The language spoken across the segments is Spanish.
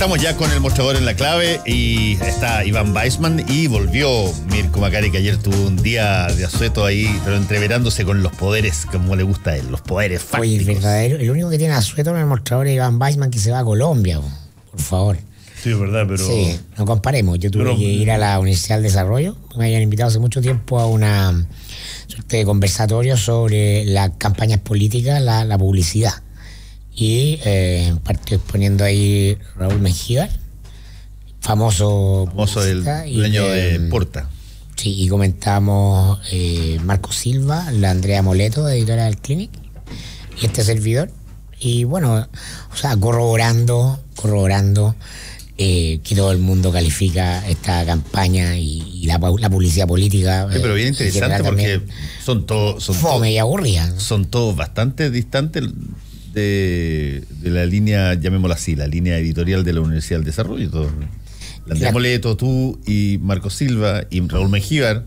Estamos ya con el mostrador en la clave y está Iván Weissman y volvió Mirko Macari, que ayer tuvo un día de asueto ahí, pero entreverándose con los poderes, como le gusta a él, los poderes fácticos. Oye, el verdadero, el único que tiene asueto en el mostrador es Iván Weissman, que se va a Colombia, por favor. Sí, es verdad, pero... Sí, no comparemos. Yo tuve que ir a la Universidad del Desarrollo. Me habían invitado hace mucho tiempo a una suerte de conversatorio sobre las campañas políticas, la publicidad. Y partió exponiendo ahí Raúl Mengíbar, famoso el dueño de Porta. Sí, y comentamos Marco Silva, la Andrea Moleto, editora del Clinic, y este servidor. Y bueno, o sea, corroborando que todo el mundo califica esta campaña y la publicidad política. Sí, pero bien interesante porque son fome y aburrida, ¿no? Son todos bastante distantes de la línea, llamémosla así, la línea editorial de la Universidad del Desarrollo. Todo. Andrea Moleto, tú y Marco Silva y Raúl Mengíbar.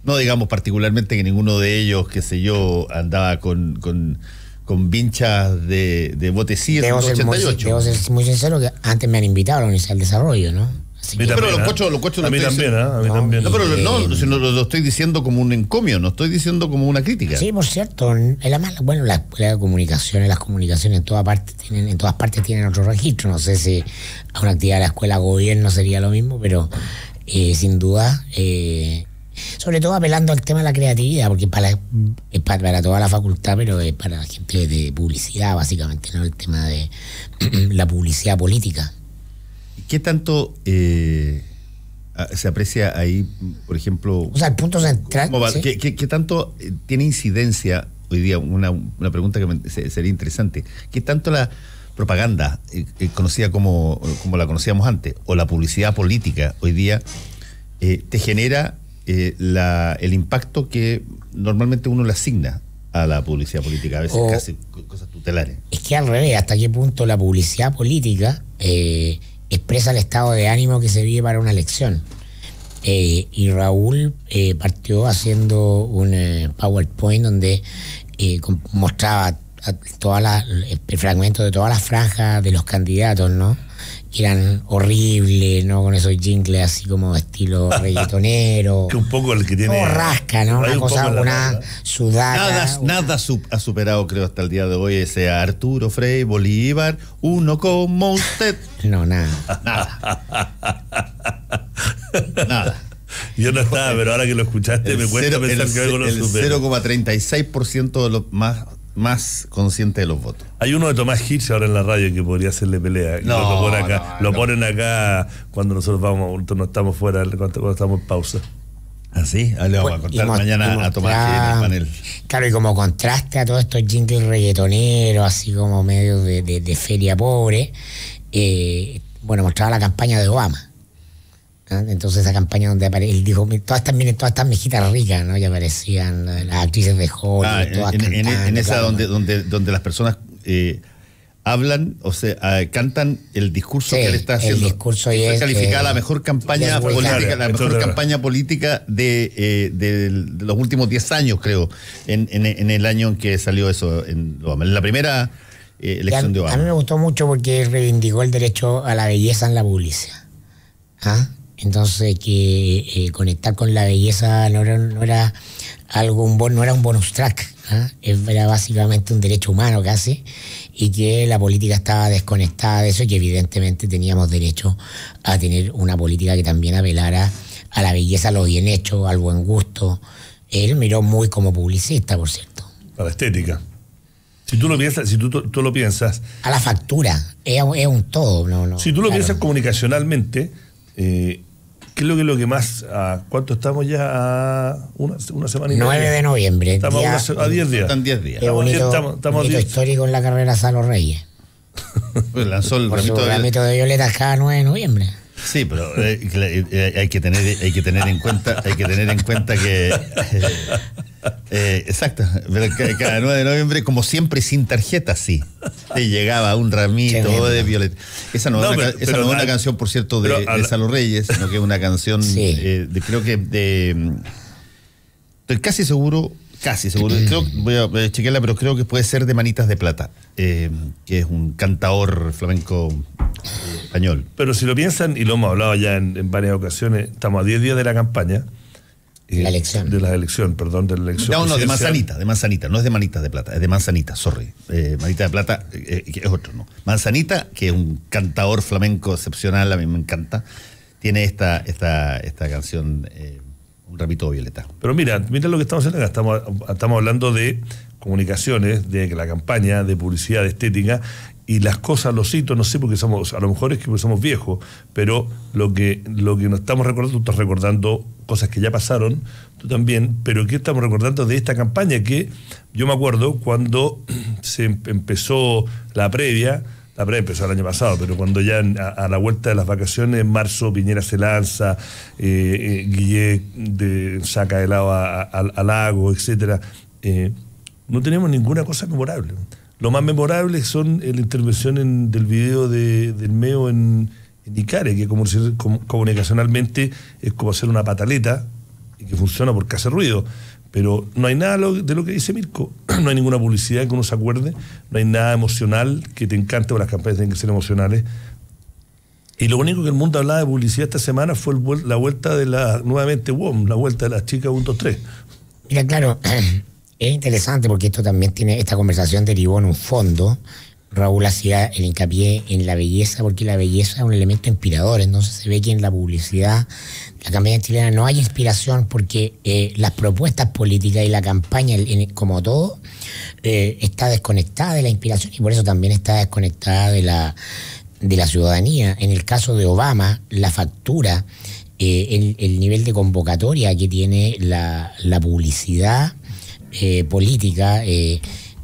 No digamos particularmente que ninguno de ellos, qué sé yo, andaba con vinchas de botecillas. Debo ser muy sincero que antes me han invitado a la Universidad del Desarrollo, ¿no? Pero lo cocho a mí también, a mí también. No, pero lo estoy diciendo como un encomio, no estoy diciendo como una crítica. Sí, por cierto, la escuela de comunicaciones, las comunicaciones en todas partes tienen otro registro. No sé si a una actividad de la escuela gobierno sería lo mismo, pero sin duda, sobre todo apelando al tema de la creatividad, porque es para toda la facultad, pero es para la gente de publicidad, básicamente, ¿no? El tema de la publicidad política. ¿Qué tanto se aprecia ahí, por ejemplo? O sea, el punto central. ¿Sí? ¿Qué tanto tiene incidencia hoy día? Una pregunta que sería interesante. ¿Qué tanto la propaganda, conocida como la conocíamos antes, o la publicidad política hoy día, te genera el impacto que normalmente uno le asigna a la publicidad política? A veces casi cosas tutelares. Es que al revés, ¿hasta qué punto la publicidad política expresa el estado de ánimo que se vive para una elección? Y Raúl partió haciendo un PowerPoint donde mostraba el fragmento de todas las franjas de los candidatos, ¿no? Que eran horribles, ¿no? Con esos jingles así como estilo reggaetonero. Que un poco el que tiene... Todo rasca, ¿no? Una cosa, una sudaca. Nada ha superado, creo, hasta el día de hoy ese Arturo Frei Bolívar, uno como usted. No, nada. Nada. Yo no estaba, pero ahora que lo escuchaste me cuesta pensar que algo lo supera. El 0,36% de los más consciente de los votos. Hay uno de Tomás Hirsch ahora en la radio que podría hacerle pelea. Lo ponen acá cuando nosotros no estamos fuera, cuando estamos en pausa. ¿Ah, sí? Le vamos a contar mañana a Tomás Hirsch en el panel. Claro, y como contraste a todos estos jingles reggaetoneros, así como medio de feria pobre, mostraba la campaña de Obama. Entonces esa campaña donde él dijo todas estas mejitas ricas, ¿no? Que aparecían las actrices de Hollywood, todas cantando, en esa donde las personas hablan, o sea, cantan el discurso que él está haciendo. El discurso fue calificada la mejor campaña política, de los últimos 10 años, creo, en el año en que salió eso en la primera elección de Obama. A mí me gustó mucho porque reivindicó el derecho a la belleza en la publicidad. Entonces que conectar con la belleza no era un bonus track, era básicamente un derecho humano casi, y que la política estaba desconectada de eso y que evidentemente teníamos derecho a tener una política que también apelara a la belleza, a lo bien hecho, al buen gusto. Él miró muy como publicista, por cierto. A la estética. Si tú lo piensas, tú lo piensas. A la factura, es un todo. No, si tú lo piensas comunicacionalmente, ¿qué es lo que más? ¿Cuánto estamos ya? Una semana y media. 9 de noviembre. Estamos a 10 días. Están 10 días. Qué bonito histórico en la carrera Salo Reyes. Pues lanzó el ramito de violetas cada 9 de noviembre. Sí, pero hay que tener en cuenta que exacto, cada 9 de noviembre, como siempre, sin tarjeta, sí. Te llegaba un ramito de violeta. Esa no es una canción, por cierto, de Salo Reyes, sino que es una canción creo que estoy casi seguro, creo, voy a chequearla, pero creo que puede ser de Manitas de Plata, que es un cantaor flamenco español. Pero si lo piensan, y lo hemos hablado ya en varias ocasiones, estamos a 10 días de la campaña. La elección. De la elección, perdón, de la elección. No, de Manzanita, no es de Manitas de Plata, es de Manzanita, sorry. Manita de Plata es otro, ¿no? Manzanita, que es un cantador flamenco excepcional, a mí me encanta, tiene esta canción, Un ramito violeta. Pero mira lo que estamos haciendo acá, estamos hablando de comunicaciones, de la campaña, de publicidad, de estética, y las cosas, los hitos, no sé, porque a lo mejor es que somos viejos, pero lo que nos estamos recordando, tú estás recordando cosas que ya pasaron, tú también, pero ¿qué estamos recordando de esta campaña? Que yo me acuerdo cuando se empezó la previa empezó el año pasado, pero cuando ya a la vuelta de las vacaciones, en marzo, Piñera se lanza, Guillet saca el agua al lago, etcétera, no tenemos ninguna cosa memorable. Lo más memorable son la intervención del video del Meo en Icare, que comunicacionalmente es como hacer una pataleta y que funciona porque hace ruido. Pero no hay nada de lo que dice Mirko. No hay ninguna publicidad que uno se acuerde, no hay nada emocional que te encante, porque las campañas tienen que ser emocionales. Y lo único que el mundo hablaba de publicidad esta semana fue la vuelta de nuevamente WOM, la vuelta de las chicas 1, 2, 3. Mira, claro, es interesante porque esta conversación derivó en un fondo. Raúl hacía el hincapié en la belleza, porque la belleza es un elemento inspirador. Entonces se ve que en la publicidad, la campaña chilena, no hay inspiración, porque las propuestas políticas y la campaña, como todo, está desconectada de la inspiración, y por eso también está desconectada de la ciudadanía. En el caso de Obama, la factura, el nivel de convocatoria que tiene la publicidad política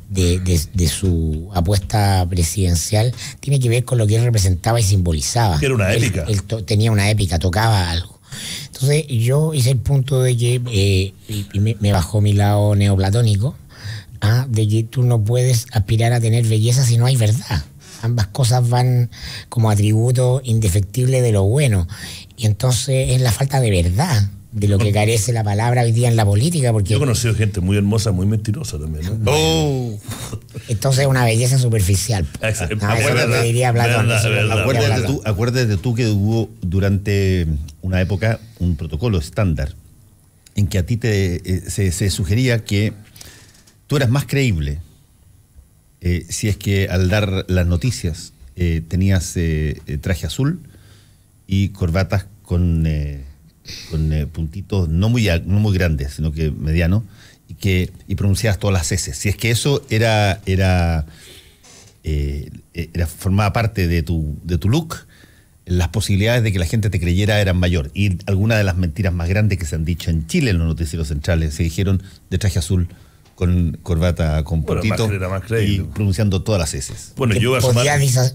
de su apuesta presidencial tiene que ver con lo que él representaba y simbolizaba. Que era una épica. Él tenía una épica, tocaba algo. Entonces yo hice el punto de que me bajó mi lado neoplatónico, de que tú no puedes aspirar a tener belleza si no hay verdad. Ambas cosas van como atributo indefectible de lo bueno, y entonces es la falta de verdad de lo que carece la palabra hoy día en la política. Porque yo he conocido gente muy hermosa, muy mentirosa también, ¿no? Oh. Entonces es una belleza superficial. Acuérdate tú que hubo durante una época un protocolo estándar en que a ti se sugería que tú eras más creíble si es que al dar las noticias tenías traje azul y corbatas con puntitos no muy grandes, sino que medianos, y pronunciabas todas las S. Si es que eso formaba parte de tu look, las posibilidades de que la gente te creyera eran mayor. Y algunas de las mentiras más grandes que se han dicho en Chile en los noticieros centrales se dijeron de traje azul con corbata con puntito y pronunciando todas las S. Bueno, yo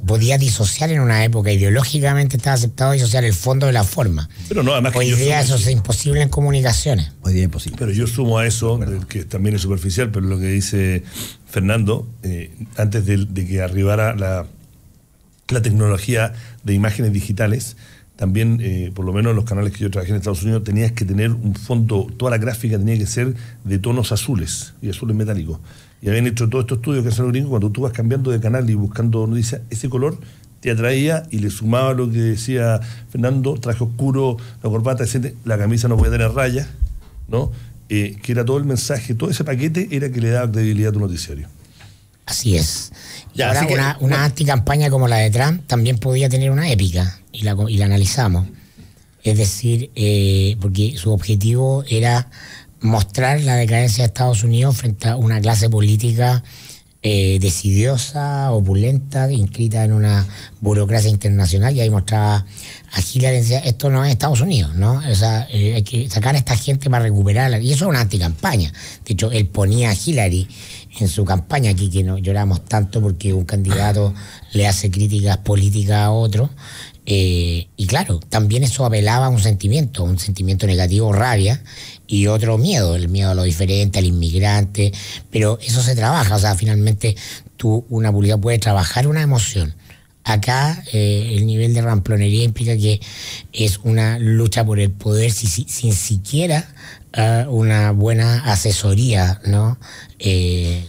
podía disociar en una época, ideológicamente estaba aceptado disociar el fondo de la forma. Pero no, además hoy día eso es imposible en comunicaciones. Hoy día es imposible. Pero yo sumo a eso, que también es superficial, pero lo que dice Fernando, antes de que arribara la tecnología de imágenes digitales, también, por lo menos en los canales que yo trabajé en Estados Unidos, tenías que tener un fondo, toda la gráfica tenía que ser de tonos azules y azules metálicos. Y habían hecho todos estos estudios que hacen los gringos, cuando tú vas cambiando de canal y buscando noticias, ese color te atraía y le sumaba lo que decía Fernando, traje oscuro, la corbata, etc. La camisa no podía tener rayas, ¿no? Que era todo el mensaje, todo ese paquete era que le daba credibilidad a tu noticiario. Así es. Y ahora una anticampaña como la de Trump también podía tener una épica, y la analizamos. Es decir, porque su objetivo era mostrar la decadencia de Estados Unidos frente a una clase política decidiosa, opulenta, inscrita en una burocracia internacional, y ahí mostraba a Hillary, decía, esto no es Estados Unidos, ¿no? O sea, hay que sacar a esta gente para recuperarla, y eso es una anticampaña. De hecho, él ponía a Hillary en su campaña, aquí que no lloramos tanto porque un candidato le hace críticas políticas a otro, y claro, también eso apelaba a un sentimiento negativo, rabia, y otro miedo, el miedo a lo diferente, al inmigrante, pero eso se trabaja, o sea, finalmente una publicidad puede trabajar una emoción. Acá el nivel de ramplonería implica que es una lucha por el poder sin siquiera una buena asesoría, ¿no?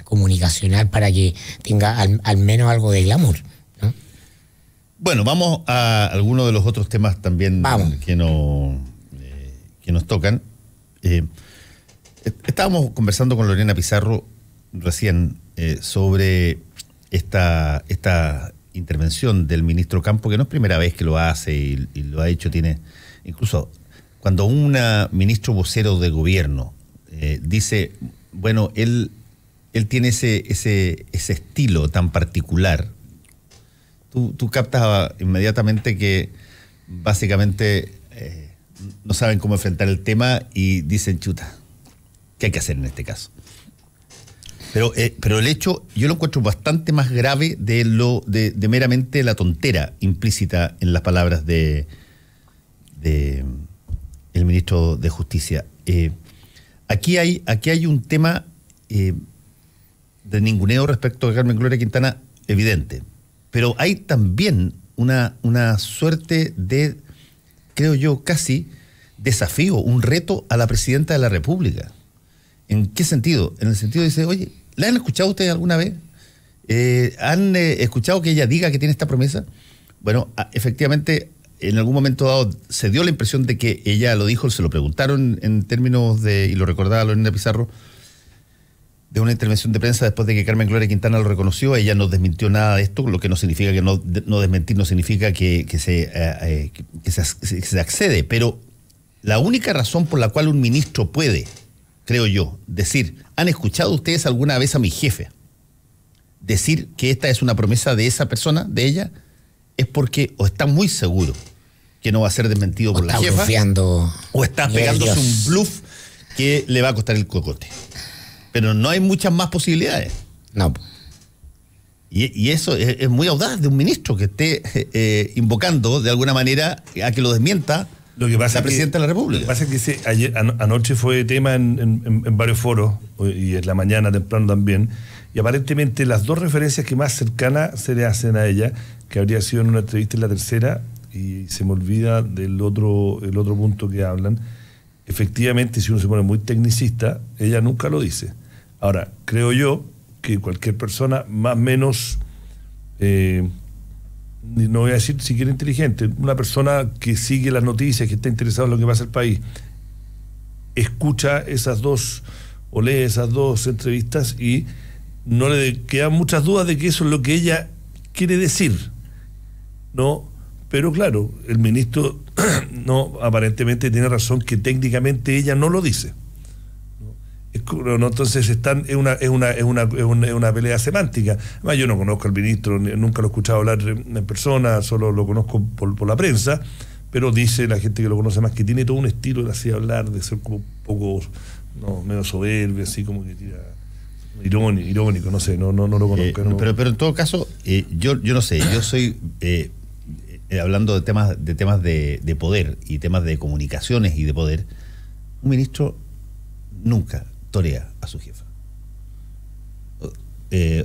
Comunicacional para que tenga al menos algo de glamour, ¿no? Bueno, vamos a algunos de los otros temas también que nos tocan. Estábamos conversando con Lorena Pizarro recién sobre esta intervención del ministro Campo, que no es primera vez que lo hace y lo ha hecho, tiene incluso cuando un ministro vocero de gobierno dice, bueno, él tiene ese estilo tan particular, tú captas inmediatamente que básicamente no saben cómo enfrentar el tema y dicen, chuta, ¿qué hay que hacer en este caso? Pero el hecho, yo lo encuentro bastante más grave de meramente la tontera implícita en las palabras de el ministro de Justicia. Aquí hay un tema de ninguneo respecto a Carmen Gloria Quintana evidente, pero hay también una suerte de, creo yo, casi desafío, un reto a la presidenta de la República. ¿En qué sentido? En el sentido de decir, oye, ¿la han escuchado ustedes alguna vez? ¿Han escuchado que ella diga que tiene esta promesa? Bueno, efectivamente, en algún momento dado se dio la impresión de que ella lo dijo, se lo preguntaron en términos de, y lo recordaba Lorena Pizarro, de una intervención de prensa después de que Carmen Gloria Quintana lo reconoció. Ella no desmintió nada de esto, lo que no significa que no desmentir no significa que se accede, pero la única razón por la cual un ministro puede, creo yo, decir, ¿han escuchado ustedes alguna vez a mi jefe decir que esta es una promesa de esa persona, de ella? Es porque o está muy seguro que no va a ser desmentido por la jefa, o está pegándose un bluff que le va a costar el cocote. Pero no hay muchas más posibilidades. No. Y eso es muy audaz de un ministro que esté invocando de alguna manera a que lo desmienta la presidenta de la República. Lo que pasa es que anoche fue tema en varios foros, y en la mañana temprano también, y aparentemente las dos referencias que más cercanas se le hacen a ella, que habría sido en una entrevista en La Tercera, y se me olvida el otro punto que hablan. Efectivamente, si uno se pone muy tecnicista, ella nunca lo dice. Ahora, creo yo que cualquier persona más o menos, no voy a decir siquiera inteligente, una persona que sigue las noticias, que está interesada en lo que pasa en el país, escucha esas dos o lee esas dos entrevistas y no le quedan muchas dudas de que eso es lo que ella quiere decir, ¿no? Pero claro, el ministro no, aparentemente tiene razón que técnicamente ella no lo dice. ¿No? Entonces es una pelea semántica. Además, yo no conozco al ministro, nunca lo he escuchado hablar en persona, solo lo conozco por la prensa, pero dice la gente que lo conoce más que tiene todo un estilo de así hablar, de ser como un poco medio soberbio, así como que tira irónico, no sé, no lo conozco. Pero en todo caso, yo no sé, yo soy hablando de temas de poder y temas de comunicaciones y de poder, un ministro nunca torea a su jefa.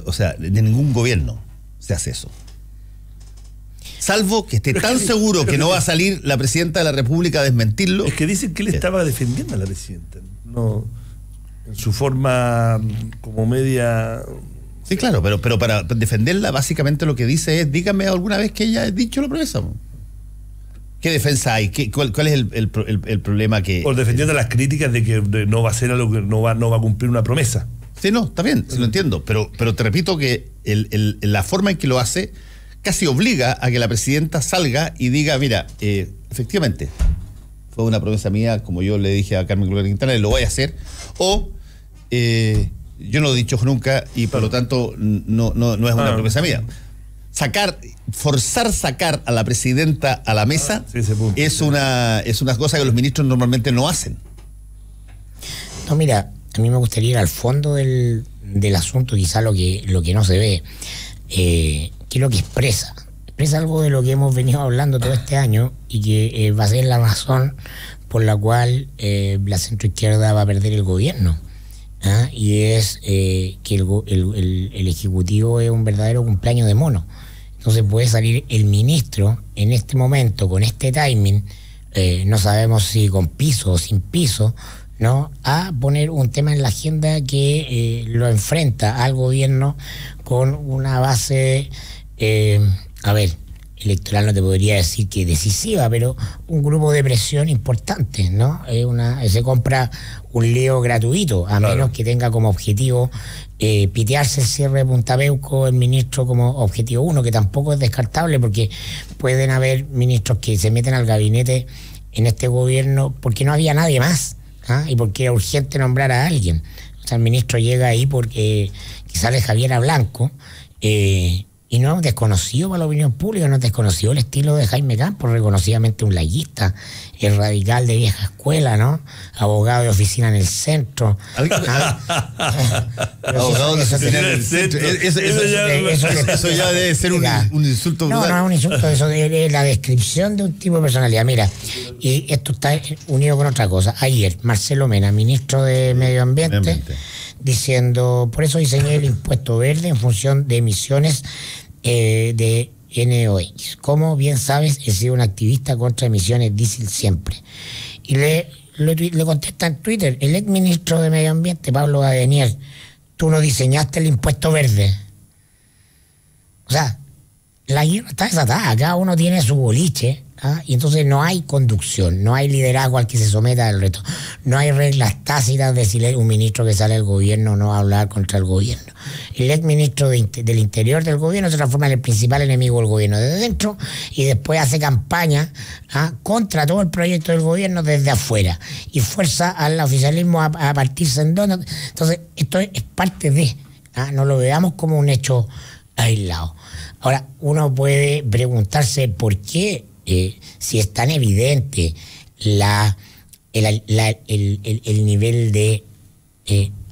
O sea, de ningún gobierno se hace eso. Salvo que esté tan seguro que no va a salir la presidenta de la República a desmentirlo. Es que dicen que él estaba defendiendo a la presidenta, no en su forma como media. Sí, claro, pero para defenderla básicamente lo que dice es, dígame alguna vez que ella ha dicho la promesa. ¿Qué defensa hay? ¿Cuál es el problema que...? Por defendiendo las críticas de que no va a ser algo que no va a cumplir una promesa. Sí, no, está bien, sí lo entiendo, pero te repito que la forma en que lo hace casi obliga a que la presidenta salga y diga, mira, efectivamente, fue una promesa mía, como yo le dije a Carmen Gloria Quintana, y lo voy a hacer, o yo no lo he dicho nunca y por lo tanto no es una promesa mía. Forzar sacar a la presidenta a la mesa es una cosa que los ministros normalmente no hacen. No, mira, a mí me gustaría ir al fondo del asunto, quizá lo que no se ve, que es lo que expresa algo de lo que hemos venido hablando todo este año y que va a ser la razón por la cual la centroizquierda va a perder el gobierno. Y es que el Ejecutivo es un verdadero cumpleaños de mono. Entonces puede salir el ministro en este momento, con este timing, no sabemos si con piso o sin piso, ¿no?, a poner un tema en la agenda que lo enfrenta al gobierno con una base, electoral no te podría decir que decisiva, pero un grupo de presión importante, ¿no? Se compra un lío gratuito, a menos que tenga como objetivo pitearse el cierre de Punta Peuco, el ministro como objetivo uno, que tampoco es descartable, porque pueden haber ministros que se meten al gabinete en este gobierno porque no había nadie más, y porque era urgente nombrar a alguien. O sea, el ministro llega ahí porque sale Javiera Blanco, y no es desconocido para la opinión pública, no es desconocido el estilo de Jaime Campos, reconocidamente un laiquista, el radical de vieja escuela, ¿no? Abogado de oficina en el centro. Abogado de oficina en el centro. Eso ya debe ser un insulto brutal. No es un insulto, eso es la descripción de un tipo de personalidad. Mira, y esto está unido con otra cosa. Ayer, Marcelo Mena, ministro de Medio Ambiente, diciendo, por eso diseñé el impuesto verde en función de emisiones de NOx. Como bien sabes, he sido un activista contra emisiones diésel siempre. Y le contesta en Twitter el ex ministro de Medio Ambiente, Pablo Adenier, tú no diseñaste el impuesto verde. O sea, la guerra está desatada, cada uno tiene su boliche, y entonces no hay conducción, no hay liderazgo al que se someta al reto, no hay reglas tácitas de si un ministro que sale del gobierno no va a hablar contra el gobierno. El ex ministro del interior del gobierno se transforma en el principal enemigo del gobierno desde dentro y después hace campaña contra todo el proyecto del gobierno desde afuera y fuerza al oficialismo a partirse en dos. Entonces esto es parte de, no lo veamos como un hecho aislado. Ahora, uno puede preguntarse por qué, si es tan evidente el nivel de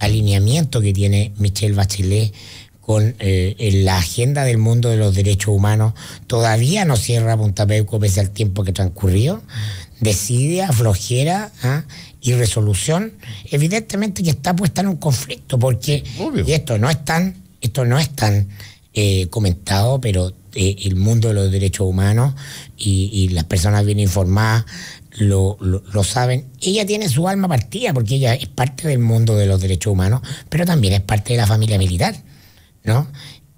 alineamiento que tiene Michelle Bachelet con la agenda del mundo de los derechos humanos, todavía no cierra Punta Peuco pese al tiempo que transcurrió. Desidia, flojera y resolución, evidentemente que está puesta en un conflicto, porque y esto no es tan comentado, pero el mundo de los derechos humanos y las personas bien informadas lo saben. Ella tiene su alma partida porque ella es parte del mundo de los derechos humanos, pero también es parte de la familia militar, ¿no?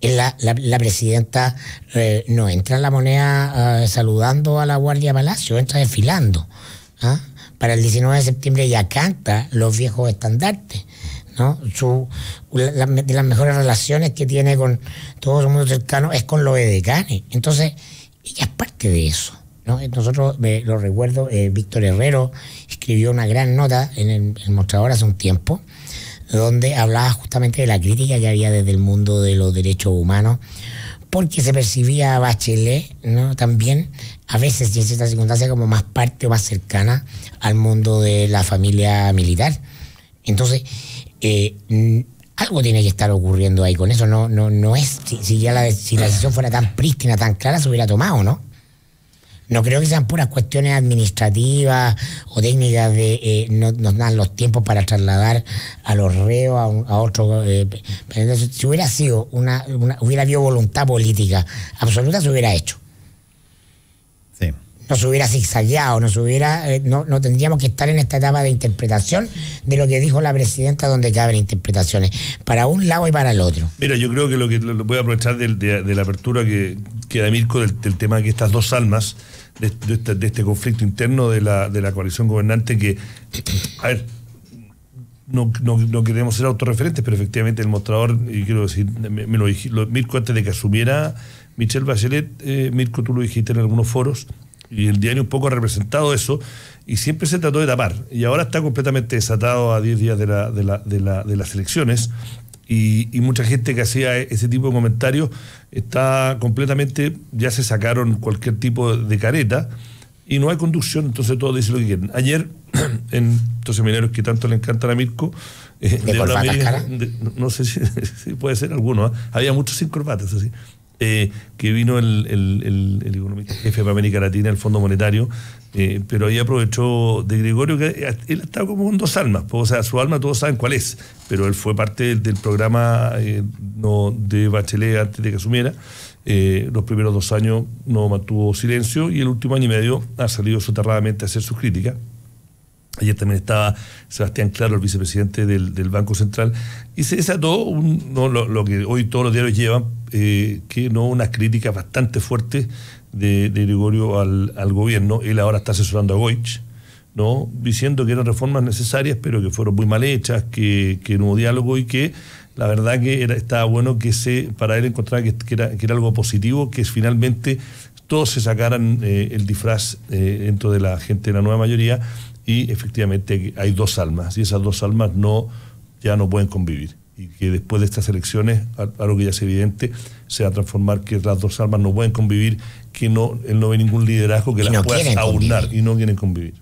La presidenta no entra en La Moneda saludando a la Guardia Palacio, entra desfilando. Para el 19 de septiembre ya canta los viejos estandartes, ¿no? De las mejores relaciones que tiene con todo el mundo cercano es con los edecanes. Entonces, ella es parte de eso, ¿no? Nosotros, lo recuerdo, Víctor Herrero escribió una gran nota en el Mostrador hace un tiempo, donde hablaba justamente de la crítica que había desde el mundo de los derechos humanos, porque se percibía a Bachelet, ¿no? También, a veces y en ciertas circunstancias, como más parte o más cercana al mundo de la familia militar. Entonces, algo tiene que estar ocurriendo ahí con eso. No es, si la decisión fuera tan prístina, tan clara, se hubiera tomado, ¿no? No creo que sean puras cuestiones administrativas o técnicas de nos dan los tiempos para trasladar a los reos a otro. Si hubiera sido hubiera habido voluntad política absoluta, se hubiera hecho. Sí. No se hubiera zigzagueado, no tendríamos que estar en esta etapa de interpretación de lo que dijo la presidenta, donde caben interpretaciones para un lado y para el otro. Mira, yo creo que lo voy a aprovechar de la apertura que da Mirko del tema que estas dos almas de este conflicto interno de la coalición gobernante, que, a ver, no queremos ser autorreferentes, pero efectivamente el Mostrador, y quiero decir, me lo dije, Mirko, antes de que asumiera Michelle Bachelet, Mirko, tú lo dijiste en algunos foros, y el diario un poco ha representado eso, y siempre se trató de tapar, y ahora está completamente desatado a 10 días de las elecciones, y mucha gente que hacía ese tipo de comentarios está completamente, ya se sacaron cualquier tipo de careta, y no hay conducción, entonces todos dicen lo que quieren. Ayer, en estos seminarios que tanto le encantan a Mirko, no sé si puede ser alguno, había muchos sin corbatas, así. Que vino el economista jefe de América Latina, el Fondo Monetario, pero ahí aprovechó de Gregorio, que él estaba como con dos almas, o sea, su alma todos saben cuál es, pero él fue parte del programa de Bachelet antes de que asumiera. Los primeros 2 años no mantuvo silencio y el último año y medio ha salido soterradamente a hacer sus críticas. Ayer también estaba Sebastián Claro, el vicepresidente del Banco Central, y se desató lo que hoy todos los diarios llevan, que no unas críticas bastante fuertes de Gregorio al gobierno. Él ahora está asesorando a Goich, ¿no? Diciendo que eran reformas necesarias, pero que fueron muy mal hechas, que no hubo diálogo, y que la verdad que estaba bueno que para él encontraba que era algo positivo, que finalmente todos se sacaran el disfraz dentro de la gente de la nueva mayoría. Y efectivamente hay dos almas, y esas dos almas ya no pueden convivir. Y que después de estas elecciones, algo que ya es evidente, se va a transformar, que las dos almas no pueden convivir, que él no ve ningún liderazgo que las pueda aunar, y no quieren convivir.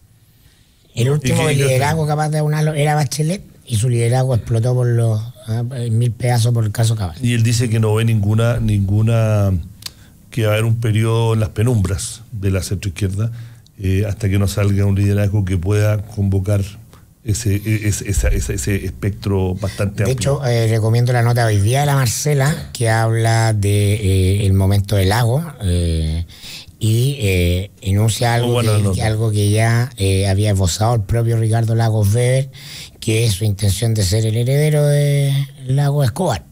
El último liderazgo capaz de aunarlo era Bachelet, y su liderazgo explotó por los 1000 pedazos por el caso Cabal. Y él dice que no ve ninguna que va a haber un periodo en las penumbras de la centroizquierda, hasta que no salga un liderazgo que pueda convocar ese espectro bastante amplio. De hecho, recomiendo la nota hoy día de la Marcela, que habla de el momento del lago, y enuncia algo que ya había esbozado el propio Ricardo Lagos Weber, que es su intención de ser el heredero de Lagos Escobar,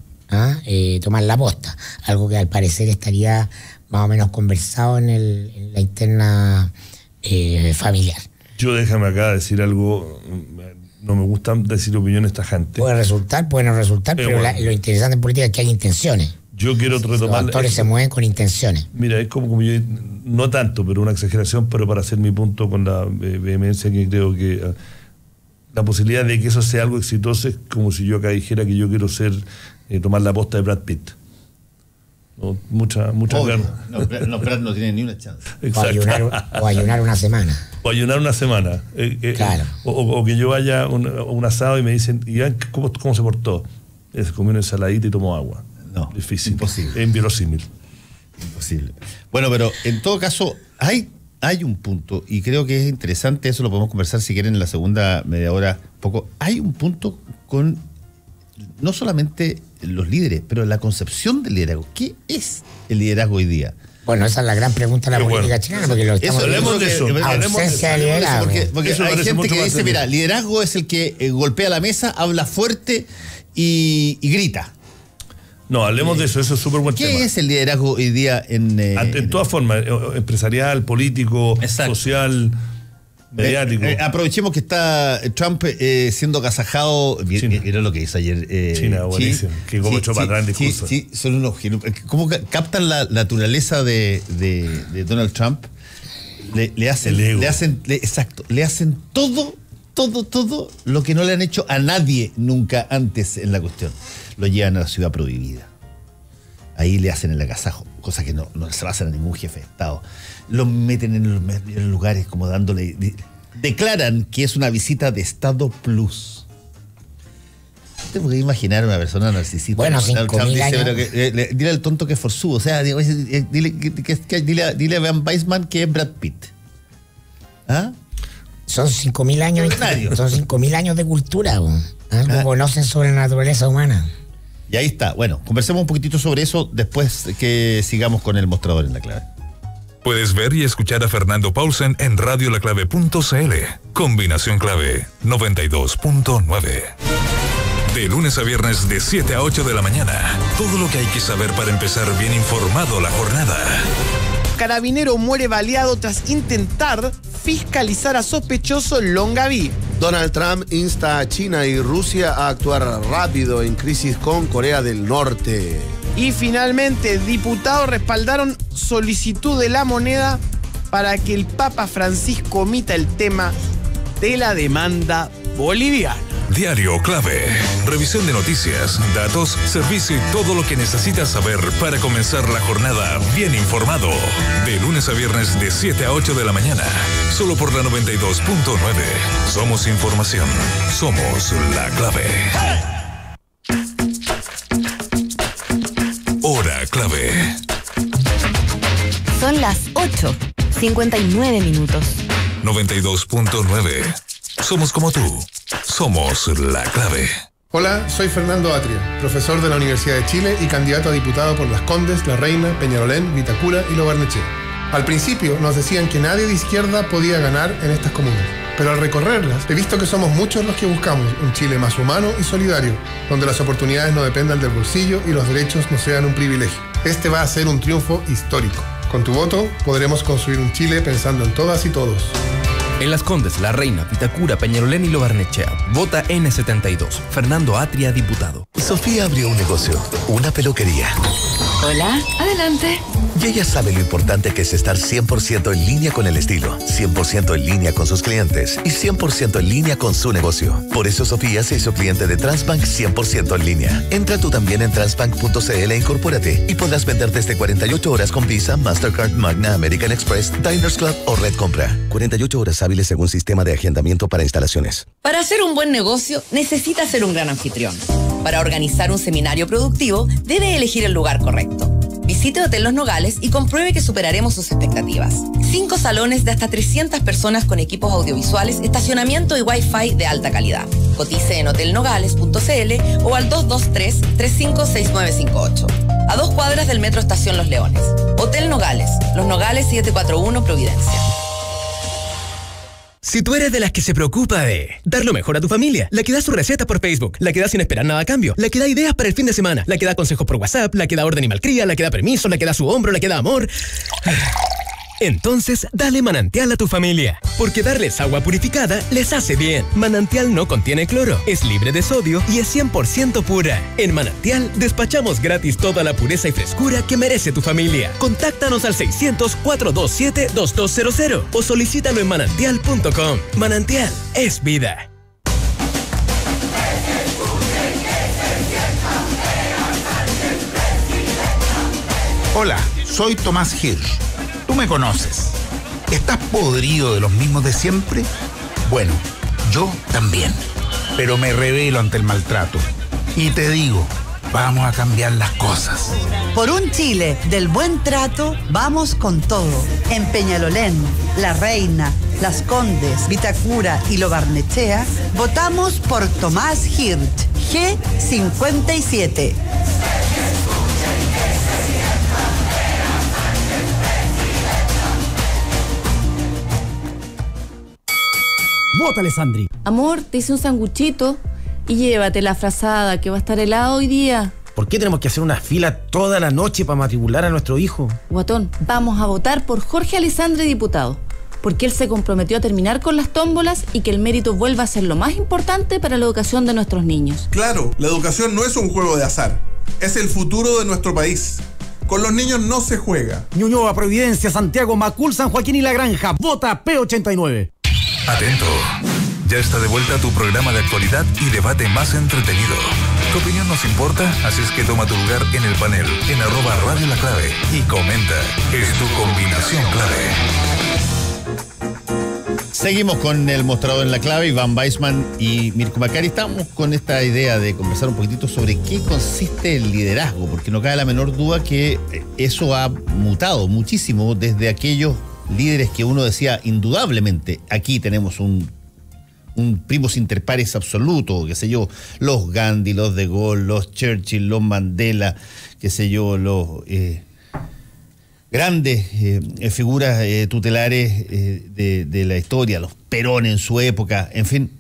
tomar la posta, algo que al parecer estaría más o menos conversado en la interna familiar. Yo déjame acá decir algo, no me gusta decir opiniones tajantes. Puede no resultar, pero bueno, lo interesante en política es que hay intenciones. Yo quiero retomar. Los actores se mueven con intenciones. Mira, es como yo, no tanto, pero una exageración, pero para hacer mi punto con la vehemencia, que creo que la posibilidad de que eso sea algo exitoso es como si yo acá dijera que yo quiero tomar la posta de Brad Pitt. No, mucha ganas. No, Brad no tiene ni una chance. O ayunar una semana. Claro. O que yo vaya a un asado y me dicen, Iván, ¿cómo se portó? Se comió una ensaladita y tomó agua. No, difícil. Imposible. Es inverosímil. Imposible. Bueno, pero en todo caso, hay un punto, y creo que es interesante, eso lo podemos conversar si quieren en la segunda media hora, poco. Hay un punto con no solamente los líderes, pero la concepción del liderazgo. ¿Qué es el liderazgo hoy día? Bueno, esa es la gran pregunta de la política chilena, porque lo estamos hablemos de eso. Ausencia de liderazgo. Porque hay gente que dice, mira, liderazgo es el que golpea la mesa, habla fuerte y grita. No, hablemos de eso es súper buen tema. ¿Qué es el liderazgo hoy día en todas formas, empresarial, político, social, mediático? Aprovechemos que está Trump siendo agasajado. Era lo que hizo ayer. China, buenísimo. Que como echó para atrás el discurso. Sí, son unos genios. ¿Cómo captan la naturaleza de Donald Trump? Le hacen todo lo que no le han hecho a nadie nunca antes en la cuestión. Lo llevan a la ciudad prohibida. Ahí le hacen el agasajo, cosa que no se lo hacen a ningún jefe de Estado. Lo meten en los lugares como dándole... Declaran que es una visita de Estado Plus. ¿Te puedes imaginar una persona narcisista? Bueno, 5.000 años. Dile al tonto que es forzudo. O sea, dile a Van Weissman que es Brad Pitt. ¿Ah? Son 5.000 años. Son 5.000 años de cultura. Algo conocen sobre la naturaleza humana. Y ahí está. Bueno, conversemos un poquitito sobre eso después que sigamos con el mostrador en La Clave. Puedes ver y escuchar a Fernando Paulsen en radiolaclave.cl. Combinación Clave 92.9. De lunes a viernes de 7 a 8 de la mañana. Todo lo que hay que saber para empezar bien informado la jornada. Carabinero muere baleado tras intentar fiscalizar a sospechoso en Longaví. Donald Trump insta a China y Rusia a actuar rápido en crisis con Corea del Norte. Y finalmente, diputados respaldaron solicitud de La Moneda para que el Papa Francisco omita el tema de la demanda boliviana. Diario Clave. Revisión de noticias, datos, servicio y todo lo que necesitas saber para comenzar la jornada bien informado. De lunes a viernes de 7 a 8 de la mañana. Solo por la 92.9. Somos información. Somos La Clave. Hora Clave. Son las 8:59 minutos. 92.9. Somos como tú. Somos La Clave. Hola, soy Fernando Atria, profesor de la Universidad de Chile y candidato a diputado por Las Condes, La Reina, Peñalolén, Vitacura y Lo Barnechea. Al principio nos decían que nadie de izquierda podía ganar en estas comunas. pero al recorrerlas he visto que somos muchos los que buscamos un Chile más humano y solidario, donde las oportunidades no dependan del bolsillo y los derechos no sean un privilegio. Este va a ser un triunfo histórico. Con tu voto podremos construir un Chile pensando en todas y todos. En Las Condes, La Reina, Vitacura, Peñalolén y Lo Barnechea. Vota N72. Fernando Atria, diputado. Sofía abrió un negocio, una peluquería. Hola, adelante. Y ella sabe lo importante que es estar 100% en línea con el estilo, 100% en línea con sus clientes y 100% en línea con su negocio. Por eso Sofía se hizo cliente de Transbank 100% en línea. Entra tú también en transbank.cl e incorpórate y podrás vender desde 48 horas con Visa, Mastercard, Magna, American Express, Diners Club o Red Compra. 48 horas hábiles según sistema de agendamiento para instalaciones. Para hacer un buen negocio, necesita ser un gran anfitrión. Para organizar un seminario productivo, debe elegir el lugar correcto. Visite Hotel Los Nogales y compruebe que superaremos sus expectativas. 5 salones de hasta 300 personas con equipos audiovisuales, estacionamiento y Wi-Fi de alta calidad. Cotice en hotelnogales.cl o al 223-356958. A 2 cuadras del Metro Estación Los Leones. Hotel Nogales, Los Nogales 741 Providencia. Si tú eres de las que se preocupa de dar lo mejor a tu familia, la que da su receta por Facebook, la que da sin esperar nada a cambio, la que da ideas para el fin de semana, la que da consejos por WhatsApp, la que da orden y malcría, la que da permiso, la que da su hombro, la que da amor... Entonces, dale Manantial a tu familia, porque darles agua purificada les hace bien. Manantial no contiene cloro, es libre de sodio y es 100% pura. En Manantial despachamos gratis toda la pureza y frescura que merece tu familia. Contáctanos al 600-427-2200 o solicítalo en manantial.com. Manantial es vida. Hola, soy Tomás Hirsch. Tú me conoces. ¿Estás podrido de los mismos de siempre? Bueno, yo también. Pero me rebelo ante el maltrato. Y te digo, vamos a cambiar las cosas. Por un Chile del buen trato, vamos con todo. En Peñalolén, La Reina, Las Condes, Vitacura y Lo Barnechea, votamos por Tomás Hirsch, G57. Vótale, Sandri. Amor, te hice un sanguchito y llévate la frazada que va a estar helado hoy día. ¿Por qué tenemos que hacer una fila toda la noche para matricular a nuestro hijo? Guatón, vamos a votar por Jorge Alessandri, diputado, porque él se comprometió a terminar con las tómbolas y que el mérito vuelva a ser lo más importante para la educación de nuestros niños. Claro, la educación no es un juego de azar, es el futuro de nuestro país. Con los niños no se juega. Ñuñoa, Providencia, Santiago, Macul, San Joaquín y La Granja. Vota P89. Atento. Ya está de vuelta tu programa de actualidad y debate más entretenido. Tu opinión nos importa, así es que toma tu lugar en el panel, en @Radio La Clave y comenta. Es tu combinación clave. Seguimos con el mostrador en La Clave, Iván Weissman y Mirko Macari. Estamos con esta idea de conversar un poquitito sobre qué consiste el liderazgo, porque no cabe la menor duda que eso ha mutado muchísimo desde aquellos líderes que uno decía, indudablemente, aquí tenemos un primus inter pares absoluto, qué sé yo, los Gandhi, los De Gaulle, los Churchill, los Mandela, qué sé yo, los grandes figuras tutelares de la historia, los Perón en su época, en fin.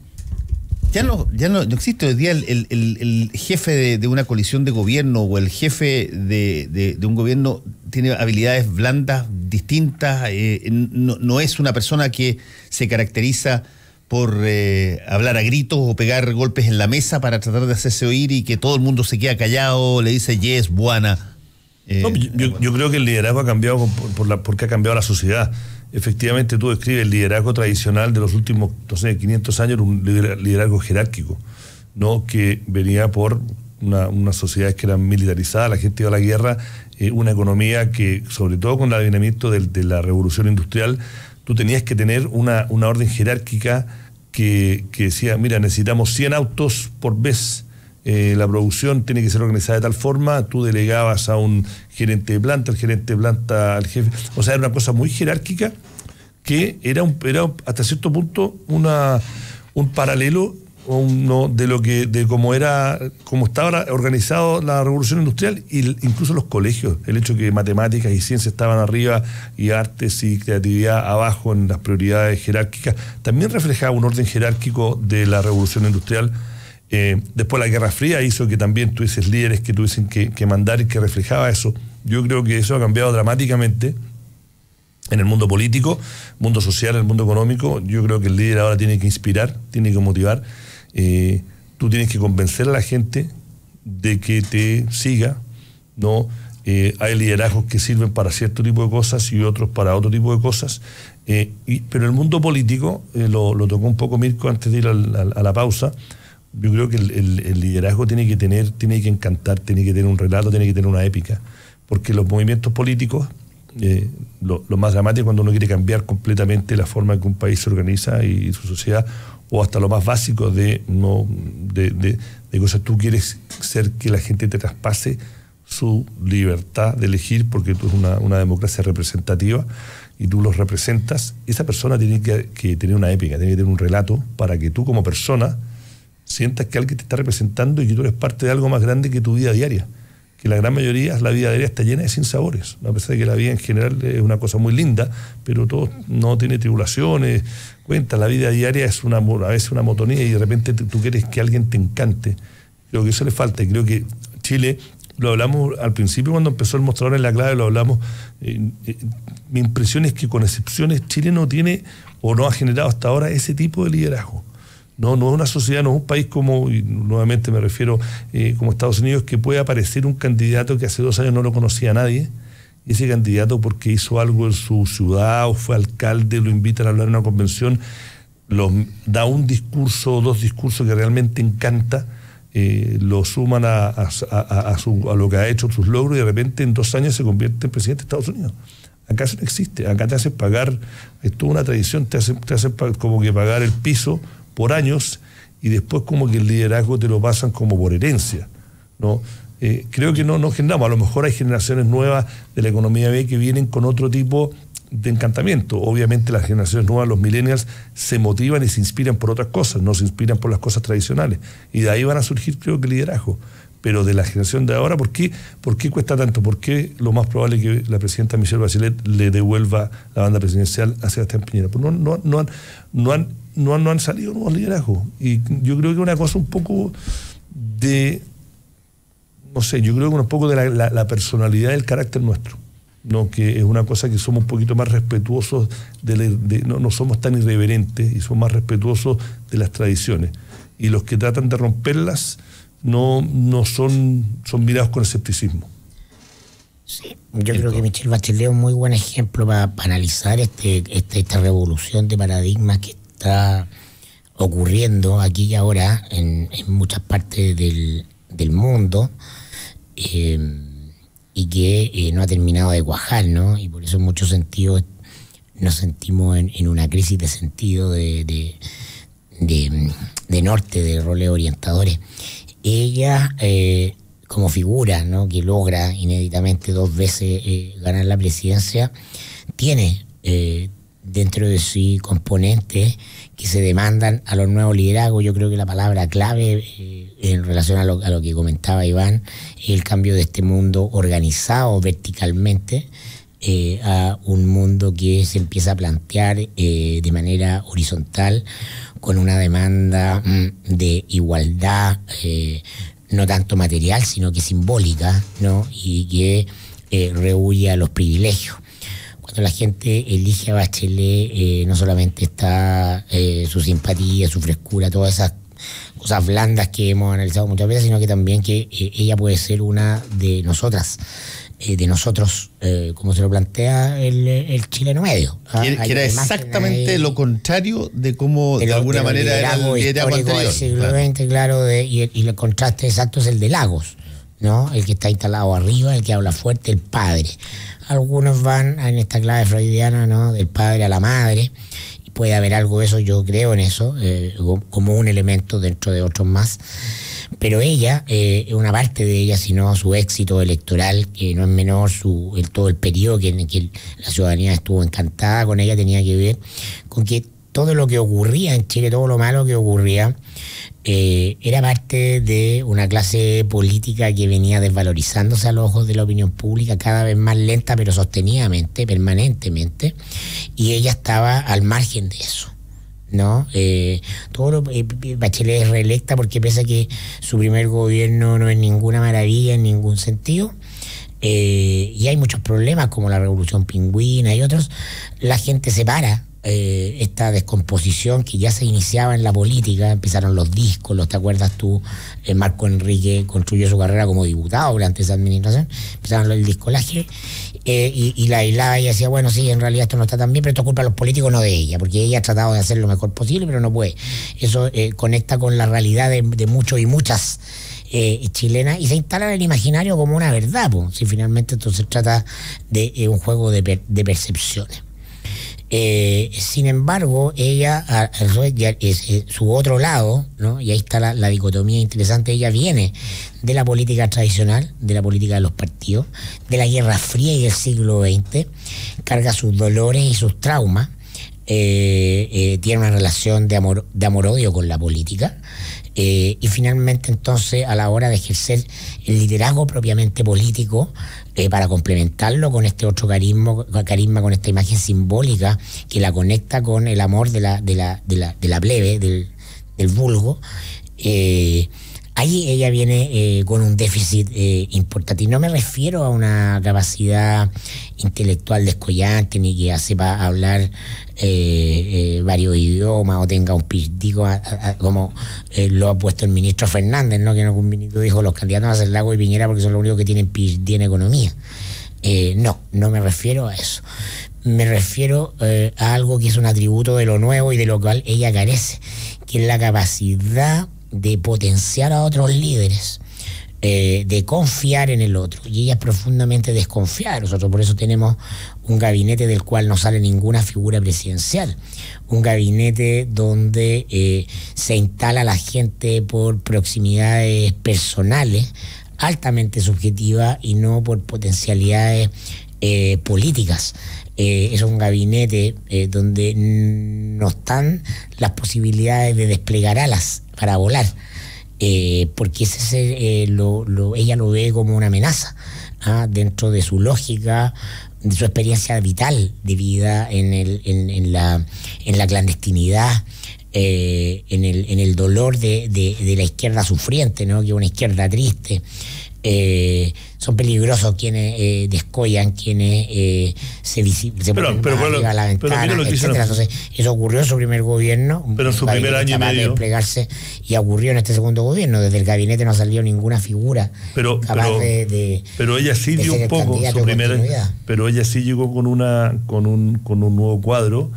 Ya no existe hoy día el jefe de una coalición de gobierno o el jefe de un gobierno tiene habilidades blandas distintas, no es una persona que se caracteriza por hablar a gritos o pegar golpes en la mesa para tratar de hacerse oír y que todo el mundo se queda callado, le dice yes, buena. Yo creo que el liderazgo ha cambiado porque ha cambiado la sociedad. Efectivamente, tú describes el liderazgo tradicional de los últimos, 500 años, un liderazgo jerárquico, ¿no? Que venía por unas sociedades que eran militarizadas, la gente iba a la guerra, una economía que, sobre todo con el advenimiento de la revolución industrial, tú tenías que tener una orden jerárquica que decía, mira, necesitamos 100 autos por vez, la producción tiene que ser organizada de tal forma, tú delegabas a un gerente de planta, el gerente de planta al jefe, o sea, era una cosa muy jerárquica que era hasta cierto punto un paralelo de cómo estaba organizado la revolución industrial, y incluso los colegios, el hecho que matemáticas y ciencias estaban arriba y artes y creatividad abajo en las prioridades jerárquicas, también reflejaba un orden jerárquico de la revolución industrial. Después la Guerra Fría hizo que también tuvieses líderes que tuviesen que mandar y que reflejaba eso. Yo creo que eso ha cambiado dramáticamente en el mundo político, mundo social, el mundo económico. Yo creo que el líder ahora tiene que inspirar, tiene que motivar. Tú tienes que convencer a la gente de que te siga, ¿no? Hay liderazgos que sirven para cierto tipo de cosas y otros para otro tipo de cosas. Pero el mundo político, lo tocó un poco Mirko antes de ir a la pausa. Yo creo que el liderazgo tiene que encantar, tiene que tener un relato, tiene que tener una épica. Porque los movimientos políticos, lo más dramático es cuando uno quiere cambiar completamente la forma en que un país se organiza y su sociedad, o hasta lo más básico de cosas. Tú quieres ser que la gente te traspase su libertad de elegir, porque tú es una democracia representativa y tú los representas. Esa persona tiene que tener una épica, tiene que tener un relato para que tú como persona sientas que alguien te está representando y que tú eres parte de algo más grande que tu vida diaria. Que la gran mayoría, la vida diaria está llena de sinsabores, a pesar de que la vida en general es una cosa muy linda, pero todo no tiene tribulaciones. Cuenta, la vida diaria es a veces una monotonía, y de repente tú quieres que alguien te encante. Creo que eso le falta, y creo que Chile, lo hablamos al principio cuando empezó el mostrador en la clave, lo hablamos. Mi impresión es que, con excepciones, Chile no tiene o no ha generado hasta ahora ese tipo de liderazgo. No es una sociedad, no es un país como, y nuevamente me refiero, como Estados Unidos, que puede aparecer un candidato que hace 2 años no lo conocía a nadie, y ese candidato, porque hizo algo en su ciudad o fue alcalde, lo invitan a hablar en una convención, da un discurso o 2 discursos que realmente encanta, lo suman a lo que ha hecho, sus logros, y de repente en 2 años se convierte en presidente de Estados Unidos. Acá eso no existe. Acá te hacen pagar, es toda una tradición, te hacen como que pagar el piso por años, y después como que el liderazgo te lo pasan como por herencia, ¿no? Creo que no generamos. A lo mejor hay generaciones nuevas de la economía B que vienen con otro tipo de encantamiento. Obviamente las generaciones nuevas, los millennials, se motivan y se inspiran por otras cosas, no se inspiran por las cosas tradicionales, y de ahí van a surgir, creo que, liderazgo. Pero de la generación de ahora, ¿por qué cuesta tanto? ¿Por qué lo más probable es que la presidenta Michelle Bachelet le devuelva la banda presidencial a Sebastián Piñera? Pues no han salido nuevos liderazgos. Y yo creo que una cosa un poco de, no sé, yo creo que un poco de la personalidad del carácter nuestro, ¿no? Que es una cosa que somos un poquito más respetuosos, no somos tan irreverentes y somos más respetuosos de las tradiciones. Y los que tratan de romperlas no son mirados con escepticismo. Sí, yo creo que Michelle Bachelet es un muy buen ejemplo para analizar esta revolución de paradigmas que está ocurriendo aquí y ahora en muchas partes del mundo, y que no ha terminado de cuajar, ¿no? Y por eso en muchos sentidos nos sentimos en una crisis de sentido, de norte, de roles orientadores. Ella, como figura, ¿no?, que logra inéditamente 2 veces ganar la presidencia, tiene dentro de sí componentes que se demandan a los nuevos liderazgos. Yo creo que la palabra clave en relación a lo que comentaba Iván es el cambio de este mundo organizado verticalmente a un mundo que se empieza a plantear de manera horizontal, con una demanda de igualdad, no tanto material, sino que simbólica, ¿no? Y que rehuye a los privilegios. Cuando la gente elige a Bachelet, no solamente está su simpatía, su frescura, todas esas cosas blandas que hemos analizado muchas veces, sino que también que ella puede ser una de nosotras, de nosotros, como se lo plantea el chileno medio. Que era exactamente lo contrario de cómo de alguna manera era el liderazgo anterior. Del siglo XX, claro, y el contraste exacto es el de Lagos, ¿no? El que está instalado arriba, el que habla fuerte, el padre. Algunos van en esta clave freudiana, ¿no?, del padre a la madre, y puede haber algo de eso, yo creo en eso, como un elemento dentro de otros más. Pero ella, una parte de ella, sino su éxito electoral, que no es menor, todo el periodo en el que la ciudadanía estuvo encantada con ella, tenía que ver con que todo lo que ocurría en Chile, todo lo malo que ocurría, era parte de una clase política que venía desvalorizándose a los ojos de la opinión pública cada vez más lenta pero sostenidamente, permanentemente, y ella estaba al margen de eso, ¿no? Bachelet es reelecta porque pese a que su primer gobierno no es ninguna maravilla en ningún sentido, y hay muchos problemas como la revolución pingüina y otros, la gente se para. Esta descomposición que ya se iniciaba en la política, empezaron los discos, ¿te acuerdas tú? Marco Enrique construyó su carrera como diputado durante esa administración, empezaron el discolaje, y la aislaba y decía, bueno, sí, en realidad esto no está tan bien, pero esto es culpa de los políticos, no de ella, porque ella ha tratado de hacer lo mejor posible, pero no puede. Eso conecta con la realidad de muchos y muchas chilenas, y se instala en el imaginario como una verdad, pues, si finalmente esto se trata de un juego de percepciones. Sin embargo, ella, su otro lado, ¿no? Y ahí está la dicotomía interesante, ella viene de la política tradicional, de la política de los partidos, de la Guerra Fría y del siglo XX, carga sus dolores y sus traumas, tiene una relación de amor-odio con la política, y finalmente entonces a la hora de ejercer el liderazgo propiamente político, para complementarlo con este otro carisma, con esta imagen simbólica que la conecta con el amor de la plebe, del vulgo, ahí ella viene con un déficit importante. Y no me refiero a una capacidad intelectual descollante, ni que sepa hablar varios idiomas o tenga un PhD como lo ha puesto el ministro Fernández, ¿no? Que en algún minuto dijo los candidatos a ser Lago y Piñera porque son los únicos que tienen PhD en economía. No me refiero a eso. Me refiero a algo que es un atributo de lo nuevo y de lo cual ella carece, que es la capacidad de potenciar a otros líderes, de confiar en el otro, y ella es profundamente desconfiada. Nosotros por eso tenemos un gabinete del cual no sale ninguna figura presidencial, un gabinete donde se instala la gente por proximidades personales altamente subjetivas y no por potencialidades políticas. Es un gabinete donde no están las posibilidades de desplegar alas para volar, porque ella lo ve como una amenaza, dentro de su lógica, de su experiencia vital de vida en la clandestinidad, en el dolor de la izquierda sufriente, ¿no? Que es una izquierda triste. Son peligrosos quienes descollan, quienes se ponen arriba a la ventana, etcétera. Entonces, eso ocurrió en su primer gobierno, pero en su primer año y medio de desplegarse, y ocurrió en este segundo gobierno. Desde el gabinete no salió ninguna figura capaz de pero ella sí dio un poco su primera, pero ella sí llegó con un nuevo cuadro.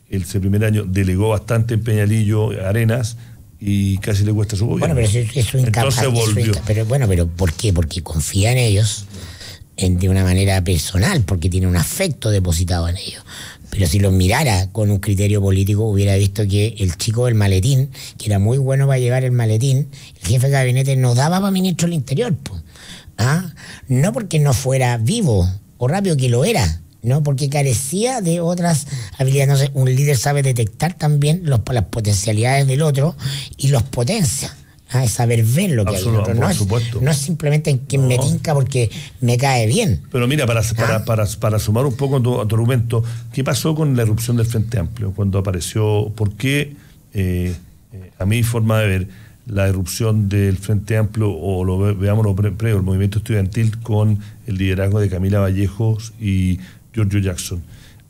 Ese primer año delegó bastante en Peñalillo, Arenas, y casi le cuesta su gobierno. Bueno, pero eso entonces volvió. Pero ¿por qué? Porque confía en ellos de una manera personal, porque tiene un afecto depositado en ellos. Pero si los mirara con un criterio político, hubiera visto que el chico del maletín, que era muy bueno para llevar el maletín, el jefe de gabinete no daba para ministro del Interior, no porque no fuera vivo o rápido, que lo era, no, porque carecía de otras habilidades. No sé, un líder sabe detectar también las potencialidades del otro y los potencia. Es saber ver lo que hay en el otro. No es simplemente en quien me tinca porque me cae bien. Pero mira, para sumar un poco a tu argumento, ¿qué pasó con la irrupción del Frente Amplio cuando apareció? ¿Por qué, a mi forma de ver, la irrupción del Frente Amplio, o veámoslo previo, el movimiento estudiantil con el liderazgo de Camila Vallejos y Giorgio Jackson,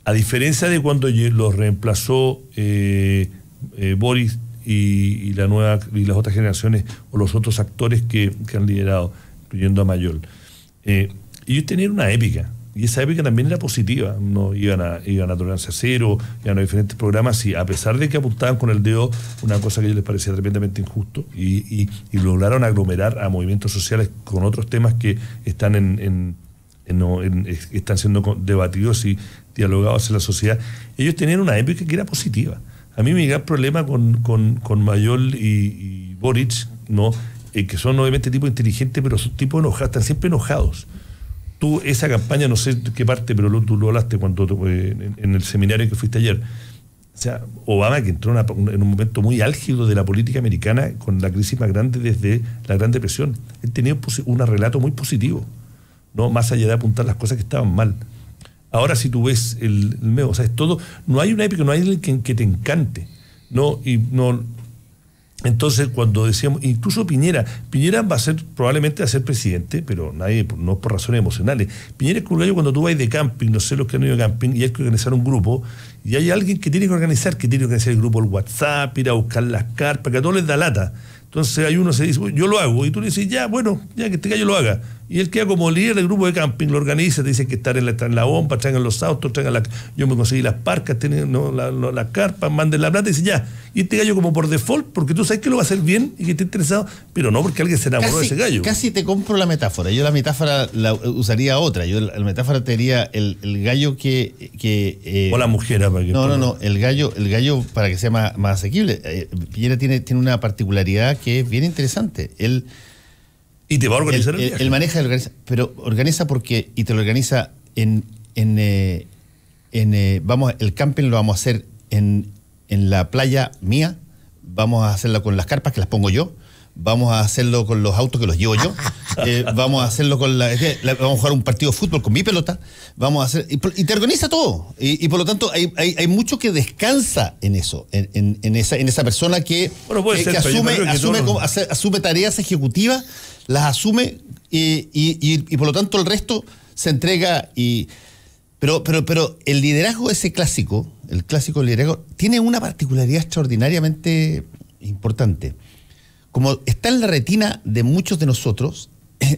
a diferencia de cuando los reemplazó Boris y las otras generaciones o los otros actores que han liderado, incluyendo a Mayol, ellos tenían una épica, y esa épica también era positiva, no iban a Tolerancia Cero, iban a diferentes programas, y a pesar de que apuntaban con el dedo una cosa que a ellos les parecía tremendamente injusto, y lograron aglomerar a movimientos sociales con otros temas que están están siendo debatidos y dialogados en la sociedad. Ellos tenían una épica que era positiva. A mí mi gran problema con Mayol y Boric, ¿no? Que son obviamente tipos inteligentes, pero son tipos enojados, están siempre enojados. Tú, esa campaña, no sé qué parte, pero tú lo hablaste cuando en el seminario que fuiste ayer, O sea, Obama, que entró en un momento muy álgido de la política americana, con la crisis más grande desde la Gran Depresión, él tenía un relato muy positivo, ¿no? Más allá de apuntar las cosas que estaban mal. Ahora, si tú ves el medio, o sea, es todo, no hay una épica, no hay alguien que te encante, ¿no? Y no. Entonces, cuando decíamos, incluso Piñera probablemente va a ser presidente, pero nadie, no por razones emocionales. Piñera es un gallo cuando tú vas de camping, no sé los que han ido de camping, y hay que organizar un grupo, y hay alguien que tiene que organizar el grupo, el WhatsApp, ir a buscar las carpas, que a todos les da lata. Entonces hay uno que se dice, yo lo hago, y tú le dices, ya, bueno, ya que este gallo lo haga. Y él queda como líder del grupo de camping, lo organiza, te dice que estar en la bomba, traigan los autos, yo me conseguí las parcas, las carpas, manden la plata, y dice, ya. Y este gallo como por default, porque tú sabes que lo va a hacer bien y que está interesado, pero no porque alguien se enamoró de ese gallo. Casi te compro la metáfora. Yo la metáfora la usaría otra. Yo la metáfora te diría el gallo que o la mujer. No. El gallo para que sea más asequible. Piñera tiene una particularidad que es bien interesante. Y te va a organizar el viaje. Él maneja, pero organiza porque, y te lo organiza vamos, el camping lo vamos a hacer en la playa mía, vamos a hacerlo con las carpas que las pongo yo, vamos a hacerlo con los autos que los llevo yo, vamos a hacerlo vamos a jugar un partido de fútbol con mi pelota, vamos a hacer, y te organiza todo, y por lo tanto hay mucho que descansa en eso, en esa persona que asume tareas ejecutivas, las asume y por lo tanto el resto se entrega pero el liderazgo ese clásico, el clásico liderazgo, tiene una particularidad extraordinariamente importante. Como está en la retina de muchos de nosotros,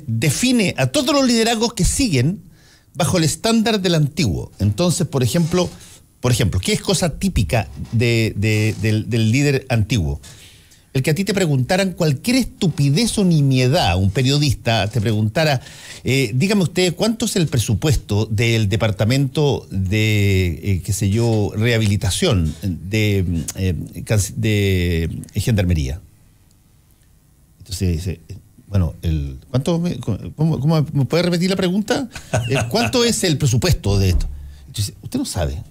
define a todos los liderazgos que siguen bajo el estándar del antiguo. Entonces, por ejemplo, ¿qué es cosa típica del líder antiguo? El que a ti te preguntaran cualquier estupidez o nimiedad, un periodista te preguntara, dígame usted, ¿cuánto es el presupuesto del departamento de, rehabilitación de gendarmería? Entonces dice, bueno, ¿cómo me puede repetir la pregunta? ¿Cuánto es el presupuesto de esto? Entonces, usted no sabe.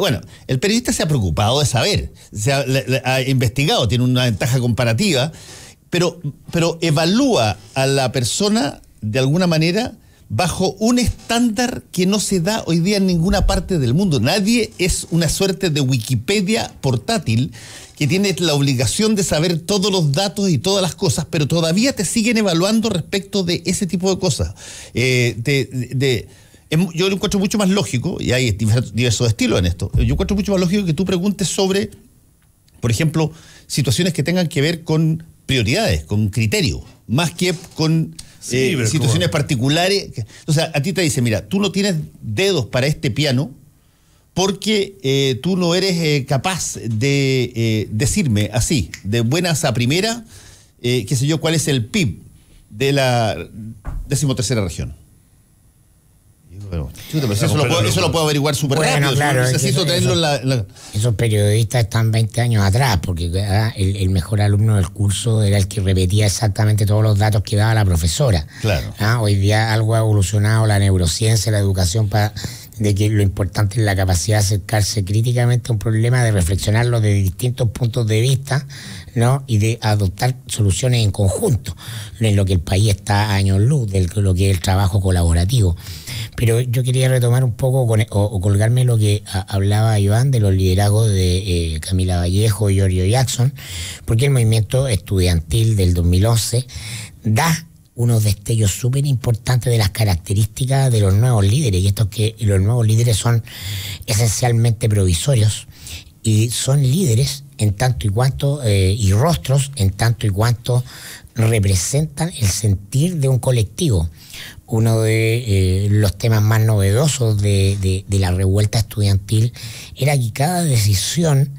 Bueno, el periodista se ha preocupado de saber, ha investigado, tiene una ventaja comparativa, pero evalúa a la persona de alguna manera bajo un estándar que no se da hoy día en ninguna parte del mundo. Nadie es una suerte de Wikipedia portátil que tiene la obligación de saber todos los datos y todas las cosas, pero todavía te siguen evaluando respecto de ese tipo de cosas. Yo lo encuentro mucho más lógico, y hay diversos estilos en esto, yo encuentro mucho más lógico que tú preguntes sobre, por ejemplo, situaciones que tengan que ver con prioridades, con criterios, más que con situaciones particulares. O sea, a ti te dice, mira, tú no tienes dedos para este piano porque tú no eres capaz de decirme así, de buenas a primera, qué sé yo, cuál es el PIB de la 13ª región. Pero eso lo puedo averiguar súper rápido. Claro, necesito tenerlo esos periodistas están 20 años atrás, porque el mejor alumno del curso era el que repetía exactamente todos los datos que daba la profesora. Claro. Hoy día algo ha evolucionado, la neurociencia, la educación, de que lo importante es la capacidad de acercarse críticamente a un problema, de reflexionarlo desde distintos puntos de vista, ¿no? Y de adoptar soluciones en conjunto, en lo que el país está a años luz, de lo que es el trabajo colaborativo. Pero yo quería retomar un poco o colgarme lo que hablaba Iván de los liderazgos de Camila Vallejo y Giorgio Jackson, porque el movimiento estudiantil del 2011 da unos destellos súper importantes de las características de los nuevos líderes, y esto es que los nuevos líderes son esencialmente provisorios y son líderes en tanto y cuanto y rostros en tanto y cuanto representan el sentir de un colectivo. Uno de los temas más novedosos de la revuelta estudiantil era que cada decisión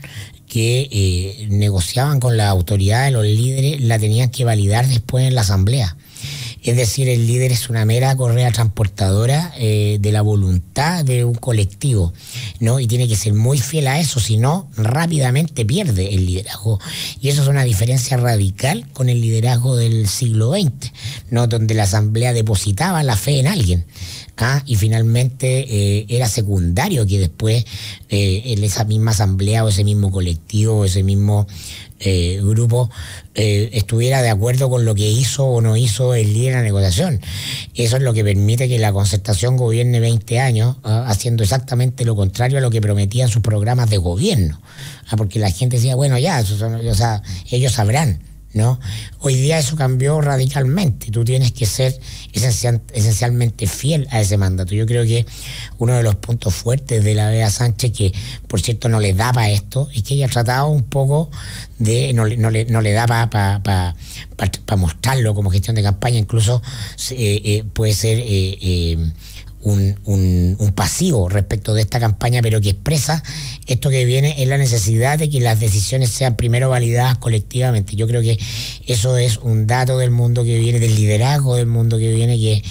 que negociaban con las autoridades, los líderes, la tenían que validar después en la asamblea. Es decir, el líder es una mera correa transportadora de la voluntad de un colectivo, ¿no? Y tiene que ser muy fiel a eso, si no, rápidamente pierde el liderazgo. Y eso es una diferencia radical con el liderazgo del siglo XX, ¿no? Donde la asamblea depositaba la fe en alguien. y finalmente era secundario que después en esa misma asamblea o ese mismo colectivo o ese mismo grupo estuviera de acuerdo con lo que hizo o no hizo el líder de la negociación. Eso es lo que permite que la Concertación gobierne 20 años haciendo exactamente lo contrario a lo que prometían sus programas de gobierno. Porque la gente decía, bueno, ya, ellos sabrán, ¿no? Hoy día eso cambió radicalmente. Tú tienes que ser esencialmente fiel a ese mandato. Yo creo que uno de los puntos fuertes de la Bea Sánchez, que por cierto no le da para esto, es que ella ha tratado un poco de no le da para mostrarlo como gestión de campaña. Incluso puede ser un pasivo respecto de esta campaña, pero que expresa esto que viene, es la necesidad de que las decisiones sean primero validadas colectivamente. Yo creo que eso es un dato del mundo que viene, del liderazgo del mundo que viene, que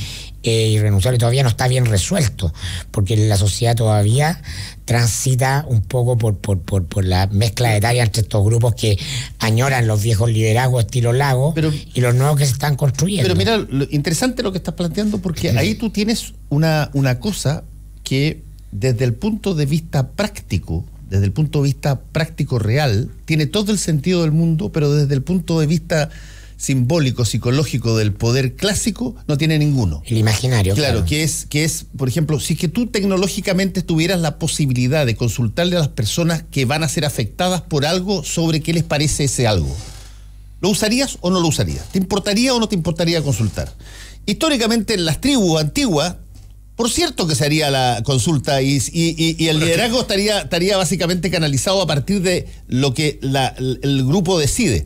es irrenunciable. Todavía no está bien resuelto, porque la sociedad todavía transita un poco por la mezcla de tareas entre estos grupos que añoran los viejos liderazgos estilo Lago y los nuevos que se están construyendo. Pero mira, interesante lo que estás planteando, porque ahí tú tienes una cosa que desde el punto de vista práctico real, tiene todo el sentido del mundo, pero desde el punto de vista simbólico, psicológico del poder clásico, no tiene ninguno. El imaginario. Claro. Que es, por ejemplo, si es que tú tecnológicamente tuvieras la posibilidad de consultarle a las personas que van a ser afectadas por algo sobre qué les parece ese algo, ¿lo usarías o no lo usarías? ¿Te importaría o no te importaría consultar? Históricamente en las tribus antiguas, por cierto que se haría la consulta y el liderazgo estaría básicamente canalizado a partir de lo que el grupo decide.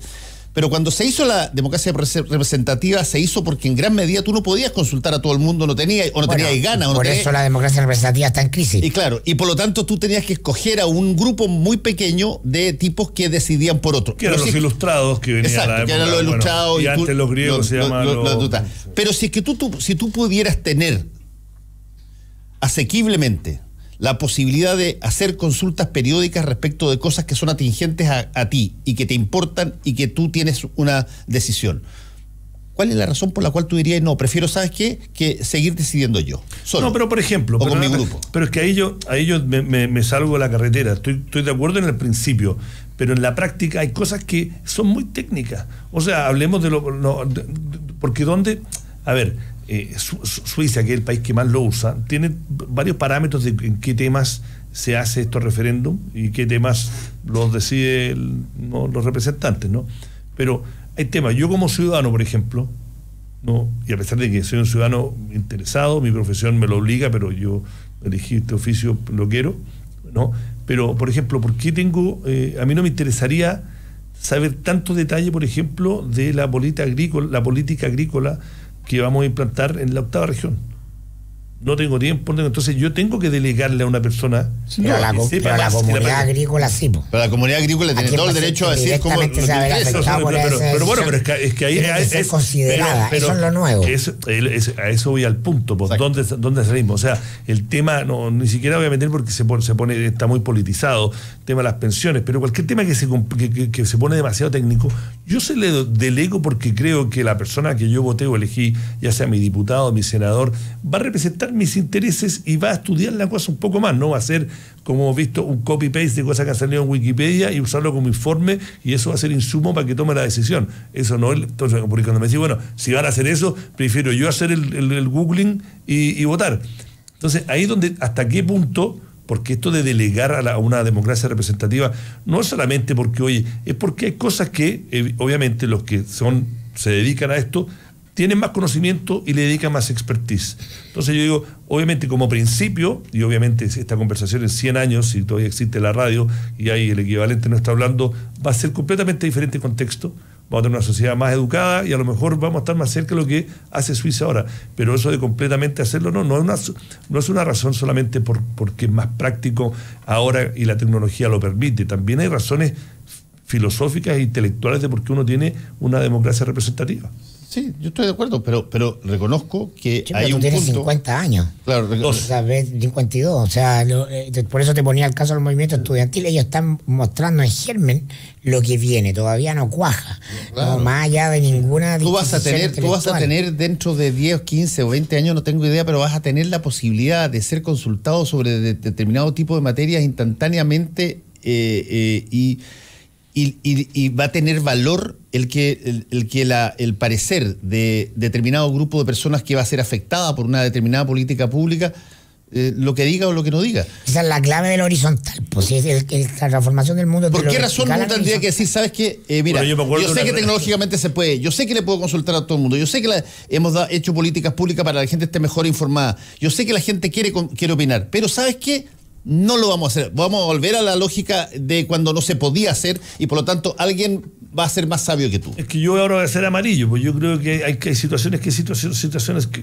Pero cuando se hizo la democracia representativa, se hizo porque en gran medida tú no podías consultar a todo el mundo, tenías ganas. Por eso la democracia representativa está en crisis. Y claro, y por lo tanto tú tenías que escoger a un grupo muy pequeño de tipos que decidían por otro. Que eran los ilustrados que venían a la época. Que eran los ilustrados. Y antes los griegos se llamaban Pero si es que si tú pudieras tener asequiblemente la posibilidad de hacer consultas periódicas respecto de cosas que son atingentes a ti y que te importan y que tú tienes una decisión, ¿cuál es la razón por la cual tú dirías, no, prefiero, ¿sabes qué?, que seguir decidiendo yo, solo? No, pero por ejemplo, con mi grupo. Pero es que ahí yo me salgo de la carretera. Estoy de acuerdo en el principio, pero en la práctica hay cosas que son muy técnicas. O sea, hablemos de porque a ver, Suiza, que es el país que más lo usa, tiene varios parámetros de en qué temas se hace estos referéndum y qué temas los deciden los representantes, ¿no? Pero hay temas, yo como ciudadano, por ejemplo, ¿no? Y a pesar de que soy un ciudadano interesado, mi profesión me lo obliga, pero yo elegí este oficio, lo quiero, ¿no? Pero, por ejemplo, ¿por qué a mí no me interesaría saber tanto detalle, por ejemplo, de la política agrícola que vamos a implantar en la 8ª región? No tengo tiempo, entonces yo tengo que delegarle a una persona. Pero la comunidad agrícola sí. Pero la comunidad agrícola tiene todo el derecho a decir cómo lo pero bueno, pero es que ahí es considerada, eso es lo nuevo. A eso voy al punto, pues, ¿dónde salimos? O sea, el tema ni siquiera voy a meter porque está muy politizado, el tema de las pensiones, pero cualquier tema que se pone demasiado técnico, yo se le delego porque creo que la persona que yo voté o elegí, ya sea mi diputado, mi senador, va a representar mis intereses y va a estudiar la cosa un poco más, no va a ser, como hemos visto, un copy-paste de cosas que han salido en Wikipedia y usarlo como informe, y eso va a ser insumo para que tome la decisión. Eso no es. Entonces, porque cuando me decís, bueno, si van a hacer eso, prefiero yo hacer el googling y votar. Entonces, ahí es donde, hasta qué punto, porque esto de delegar a una democracia representativa, no es solamente porque, oye, es porque hay cosas que, obviamente, los que se dedican a esto, tienen más conocimiento y le dedican más expertise. Entonces yo digo, obviamente como principio, y obviamente esta conversación en 100 años, si todavía existe la radio y hay el equivalente no está hablando, va a ser completamente diferente contexto. Vamos a tener una sociedad más educada y a lo mejor vamos a estar más cerca de lo que hace Suiza ahora. Pero eso de completamente hacerlo, no es una razón solamente porque es más práctico ahora y la tecnología lo permite. También hay razones filosóficas e intelectuales de por qué uno tiene una democracia representativa. Sí, yo estoy de acuerdo, pero reconozco que Sí, hay pero un tú tienes punto... 50 años. Claro, O sea, ves, 52. O sea, por eso te ponía el caso del movimiento estudiantil. Ellos están mostrando en germen lo que viene. Todavía no cuaja. Claro. No, más allá de ninguna Tú vas a intelectual. tener dentro de 10, 15 o 20 años, no tengo idea, pero vas a tener la posibilidad de ser consultado sobre determinado tipo de materias instantáneamente y va a tener valor el parecer de determinado grupo de personas que va a ser afectada por una determinada política pública, lo que diga o lo que no diga. Esa es la clave del horizontal. Pues si es la transformación del mundo. ¿Por qué razón no tendría que decir, sabes qué? Mira, Bueno, yo sé que tecnológicamente se puede, yo sé que le puedo consultar a todo el mundo, yo sé que hemos hecho políticas públicas para que la gente esté mejor informada, yo sé que la gente quiere opinar, pero ¿sabes qué? No lo vamos a hacer. Vamos a volver a la lógica de cuando no se podía hacer y por lo tanto alguien va a ser más sabio que tú. Es que yo ahora voy a ser amarillo, pues yo creo que hay situaciones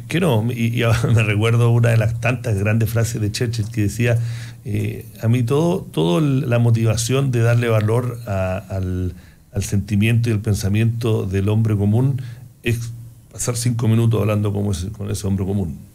que no. Y ahora me recuerdo una de las tantas grandes frases de Churchill que decía, a mí todo la motivación de darle valor al sentimiento y el pensamiento del hombre común es pasar 5 minutos hablando con ese hombre común.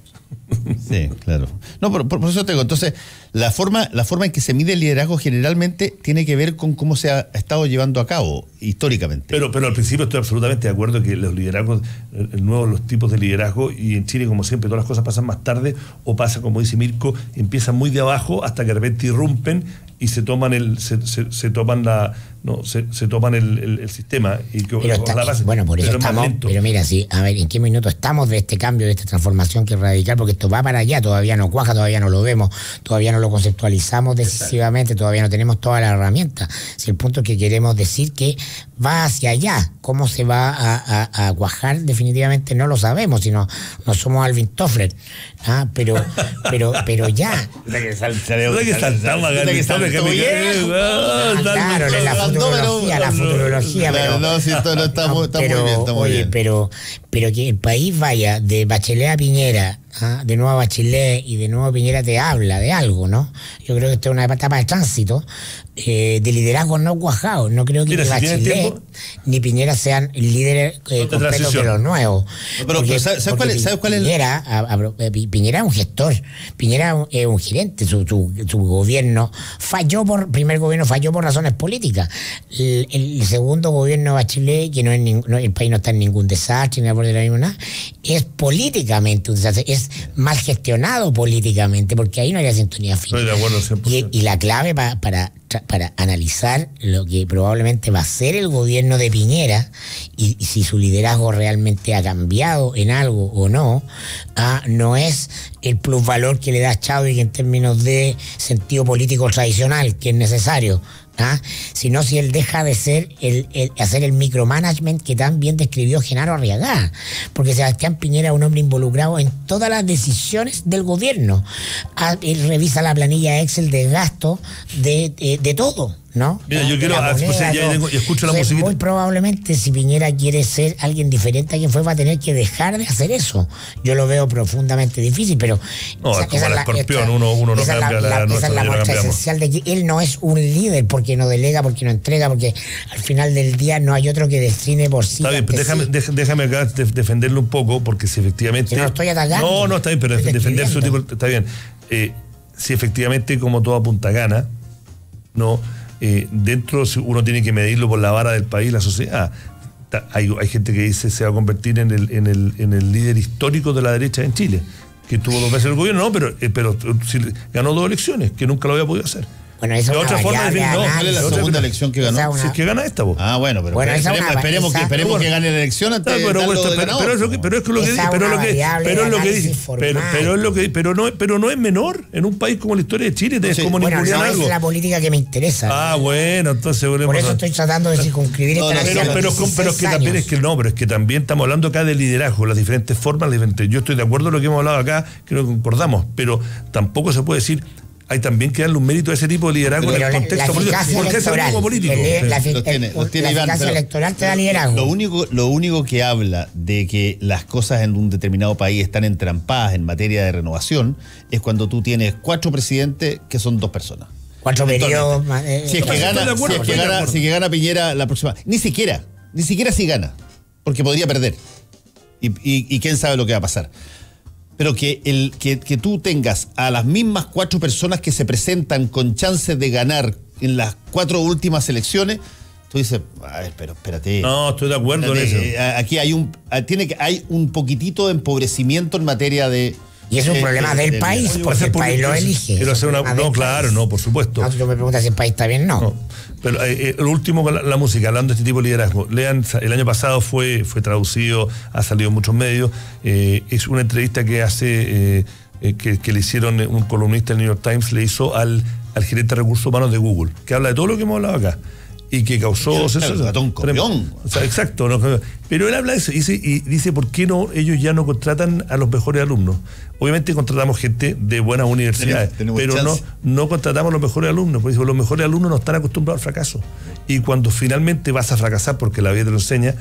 Sí, claro. No, por eso te digo, entonces, la forma en que se mide el liderazgo generalmente tiene que ver con cómo se ha estado llevando a cabo históricamente. Pero al principio estoy absolutamente de acuerdo que los liderazgos, los tipos de liderazgo, y en Chile, como siempre, todas las cosas pasan más tarde, o pasa, como dice Mirko, empiezan muy de abajo hasta que de repente irrumpen y se toman el sistema. Y que, bueno, por eso estamos. Pero mira, sí, a ver, ¿en qué minuto estamos de este cambio, de esta transformación que es radical? Porque esto va para allá, todavía no cuaja, todavía no lo vemos, todavía no lo conceptualizamos decisivamente, todavía no tenemos todas las herramientas. Si el punto es que queremos decir que va hacia allá, ¿cómo se va a cuajar? Definitivamente no lo sabemos, sino no somos Alvin Toffler. Pero ya. Claro, la futurología, pero no, si esto no está muy bien. Pero que el país vaya de Bachelet a Piñera, de nuevo a Bachelet y de nuevo Piñera, te habla de algo, ¿no? Yo creo que esta es una etapa de tránsito de liderazgo no cuajado. No creo que ni Bachelet ni Piñera sean líderes completos de los nuevos. ¿Sabes cuál es? Piñera es un gestor, Piñera es un gerente. Su gobierno primer gobierno falló por razones políticas. El segundo gobierno de Bachelet, que el país no está en ningún desastre, ni por de la misma nada, es políticamente un desastre, es mal gestionado políticamente, porque ahí no hay sintonía fina. Estoy de acuerdo 100%. Y la clave para analizar lo que probablemente va a ser el gobierno de Piñera y si su liderazgo realmente ha cambiado en algo o no, no es el plusvalor que le da Chadwick en términos de sentido político tradicional que es necesario, sino si él deja de ser hacer el micromanagement que tan bien describió Genaro Arriagada, porque Sebastián Piñera es un hombre involucrado en todas las decisiones del gobierno. Él revisa la planilla Excel de gasto de todo, ¿no? Mira, yo quiero, y escucho la música. Muy probablemente, si Piñera quiere ser alguien diferente a quien fue, va a tener que dejar de hacer eso. Yo lo veo profundamente difícil, pero no, es como el escorpión, uno no cambia esa es la muestra esencial de que él no es un líder, porque no delega, porque no entrega, porque al final del día no hay otro que define por sí. Está bien, pero déjame acá defenderlo un poco, porque si efectivamente... Que no estoy atacando. No, está bien, pero defender su tipo... Está bien. Si efectivamente, como toda Punta Cana, no... dentro uno tiene que medirlo por la vara del país, la sociedad. Hay gente que dice se va a convertir en el líder histórico de la derecha en Chile, que tuvo 2 veces el gobierno, pero ganó 2 elecciones, que nunca lo había podido hacer. Bueno, esa es otra forma de ¿cuál es la segunda elección que ganó? Si es que gana esta, vos. Bueno, pero esperemos que gane la elección antes de darlo de ganador. Pero no es menor en un país como la historia de Chile, es como ningunear algo. Es la política que me interesa. Bueno, entonces por eso estoy tratando de circunscribir pero es que también estamos hablando acá de liderazgo, las diferentes formas, yo estoy de acuerdo en lo que hemos hablado acá, creo que concordamos, pero tampoco se puede decir hay también que darle un mérito a ese tipo de liderazgo en el contexto político, porque es el mismo político. La eficacia electoral te da liderazgo. Lo único que habla de que las cosas en un determinado país están entrampadas en materia de renovación es cuando tú tienes 4 presidentes que son 2 personas. 4 periodos. Si es que gana Piñera la próxima, ni siquiera si gana, porque podría perder. y quién sabe lo que va a pasar. Pero que tú tengas a las mismas 4 personas que se presentan con chances de ganar en las 4 últimas elecciones, tú dices, a ver, pero espérate. No, estoy de acuerdo en eso. Aquí hay un poquitito de empobrecimiento en materia de... Y es un problema del país, porque el país lo elige. Claro, por supuesto. No, tú me preguntas si el país está bien, no. Pero lo último con la música, hablando de este tipo de liderazgo. Lean, el año pasado fue traducido, ha salido en muchos medios. Es una entrevista que hace, que le hicieron un columnista del New York Times, le hizo al gerente de recursos humanos de Google, que habla de todo lo que hemos hablado acá. Y que causó... Exacto. ¿no? Pero él habla de eso y dice, ¿por qué no ellos ya no contratan a los mejores alumnos? Obviamente contratamos gente de buenas universidades, pero no contratamos a los mejores alumnos, porque los mejores alumnos no están acostumbrados al fracaso. Y cuando finalmente vas a fracasar, porque la vida te lo enseña,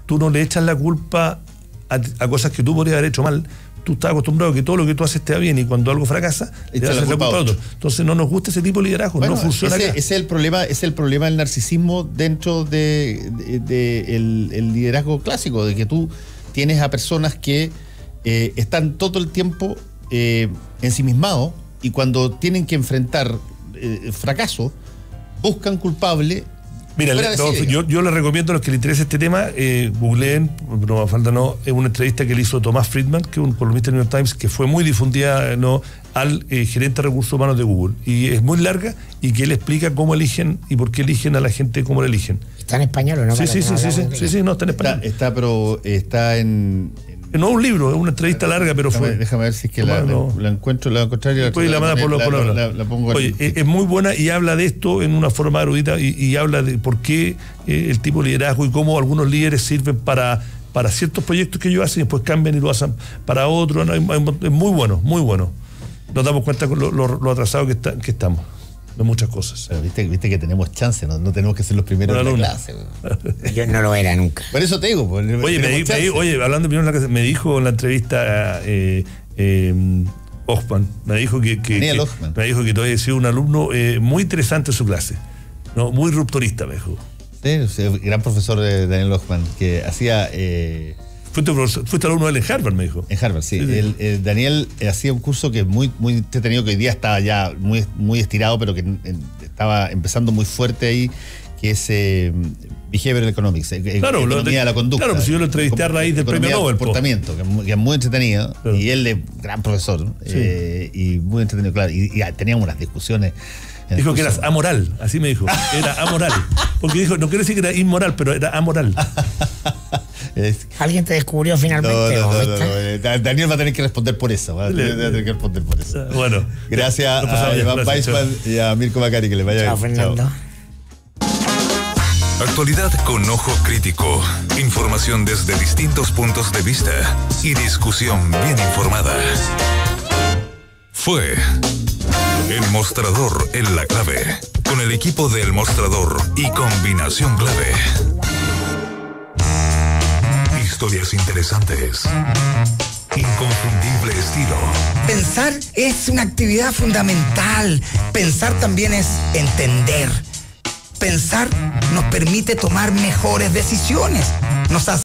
tú no le echas la culpa a cosas que tú podrías haber hecho mal. Tú estás acostumbrado a que todo lo que tú haces te va bien y cuando algo fracasa, le das la culpa a otro. Entonces no nos gusta ese tipo de liderazgo, no funciona acá. Es el problema del narcisismo dentro de el liderazgo clásico, de que tú tienes a personas que están todo el tiempo ensimismados y cuando tienen que enfrentar fracaso, buscan culpable. Mira, yo les recomiendo a los que les interese este tema, googleen, no falta es una entrevista que le hizo Thomas Friedman, que es un columnista del New York Times, que fue muy difundida al gerente de recursos humanos de Google. Y es muy larga y que él explica cómo eligen y por qué eligen a la gente como la eligen. ¿Está en español o no? Sí, no, está en español. Está en... No es un libro, es una entrevista larga, pero déjame ver si es que la encuentro, la contraria. Después la pongo. Oye, es muy buena y habla de esto en una forma erudita y habla de por qué el tipo de liderazgo y cómo algunos líderes sirven para ciertos proyectos que ellos hacen y después cambian y lo hacen para otros. Es muy bueno, muy bueno. Nos damos cuenta con lo atrasados que estamos. De muchas cosas. Pero viste que tenemos chance, no tenemos que ser los primeros de la clase. Yo no lo era nunca. Por eso te digo. Oye, hablando de primero, me dijo en la entrevista Hochman, me dijo que todavía ha sido un alumno muy interesante en su clase, ¿no? Muy rupturista, me dijo. Sí, gran profesor de Daniel Hochman, que hacía... Fuiste alumno de él en Harvard, me dijo. En Harvard, sí. Daniel hacía un curso que es muy entretenido, que hoy día estaba ya muy estirado, pero que estaba empezando muy fuerte ahí, que es Behavioral Economics, economía de la conducta. Claro, pues yo lo entrevisté a raíz del premio Nobel. Comportamiento, que es muy entretenido, claro. Y él es gran profesor, y muy entretenido, claro, y teníamos unas discusiones. Dijo que eras amoral, así me dijo, era amoral. Porque dijo, no quiero decir que era inmoral, pero era amoral. ¿Alguien te descubrió finalmente? No. Daniel va a tener que responder por eso. Bueno, gracias a Iván Weissman y a Mirko Macari, que les vaya bien. Chao, Fernando. Actualidad con ojo crítico, información desde distintos puntos de vista y discusión bien informada. Fue El Mostrador en la Clave, con el equipo del Mostrador y Combinación Clave. Historias interesantes. Inconfundible estilo. Pensar es una actividad fundamental. Pensar también es entender. Pensar nos permite tomar mejores decisiones. Nos hace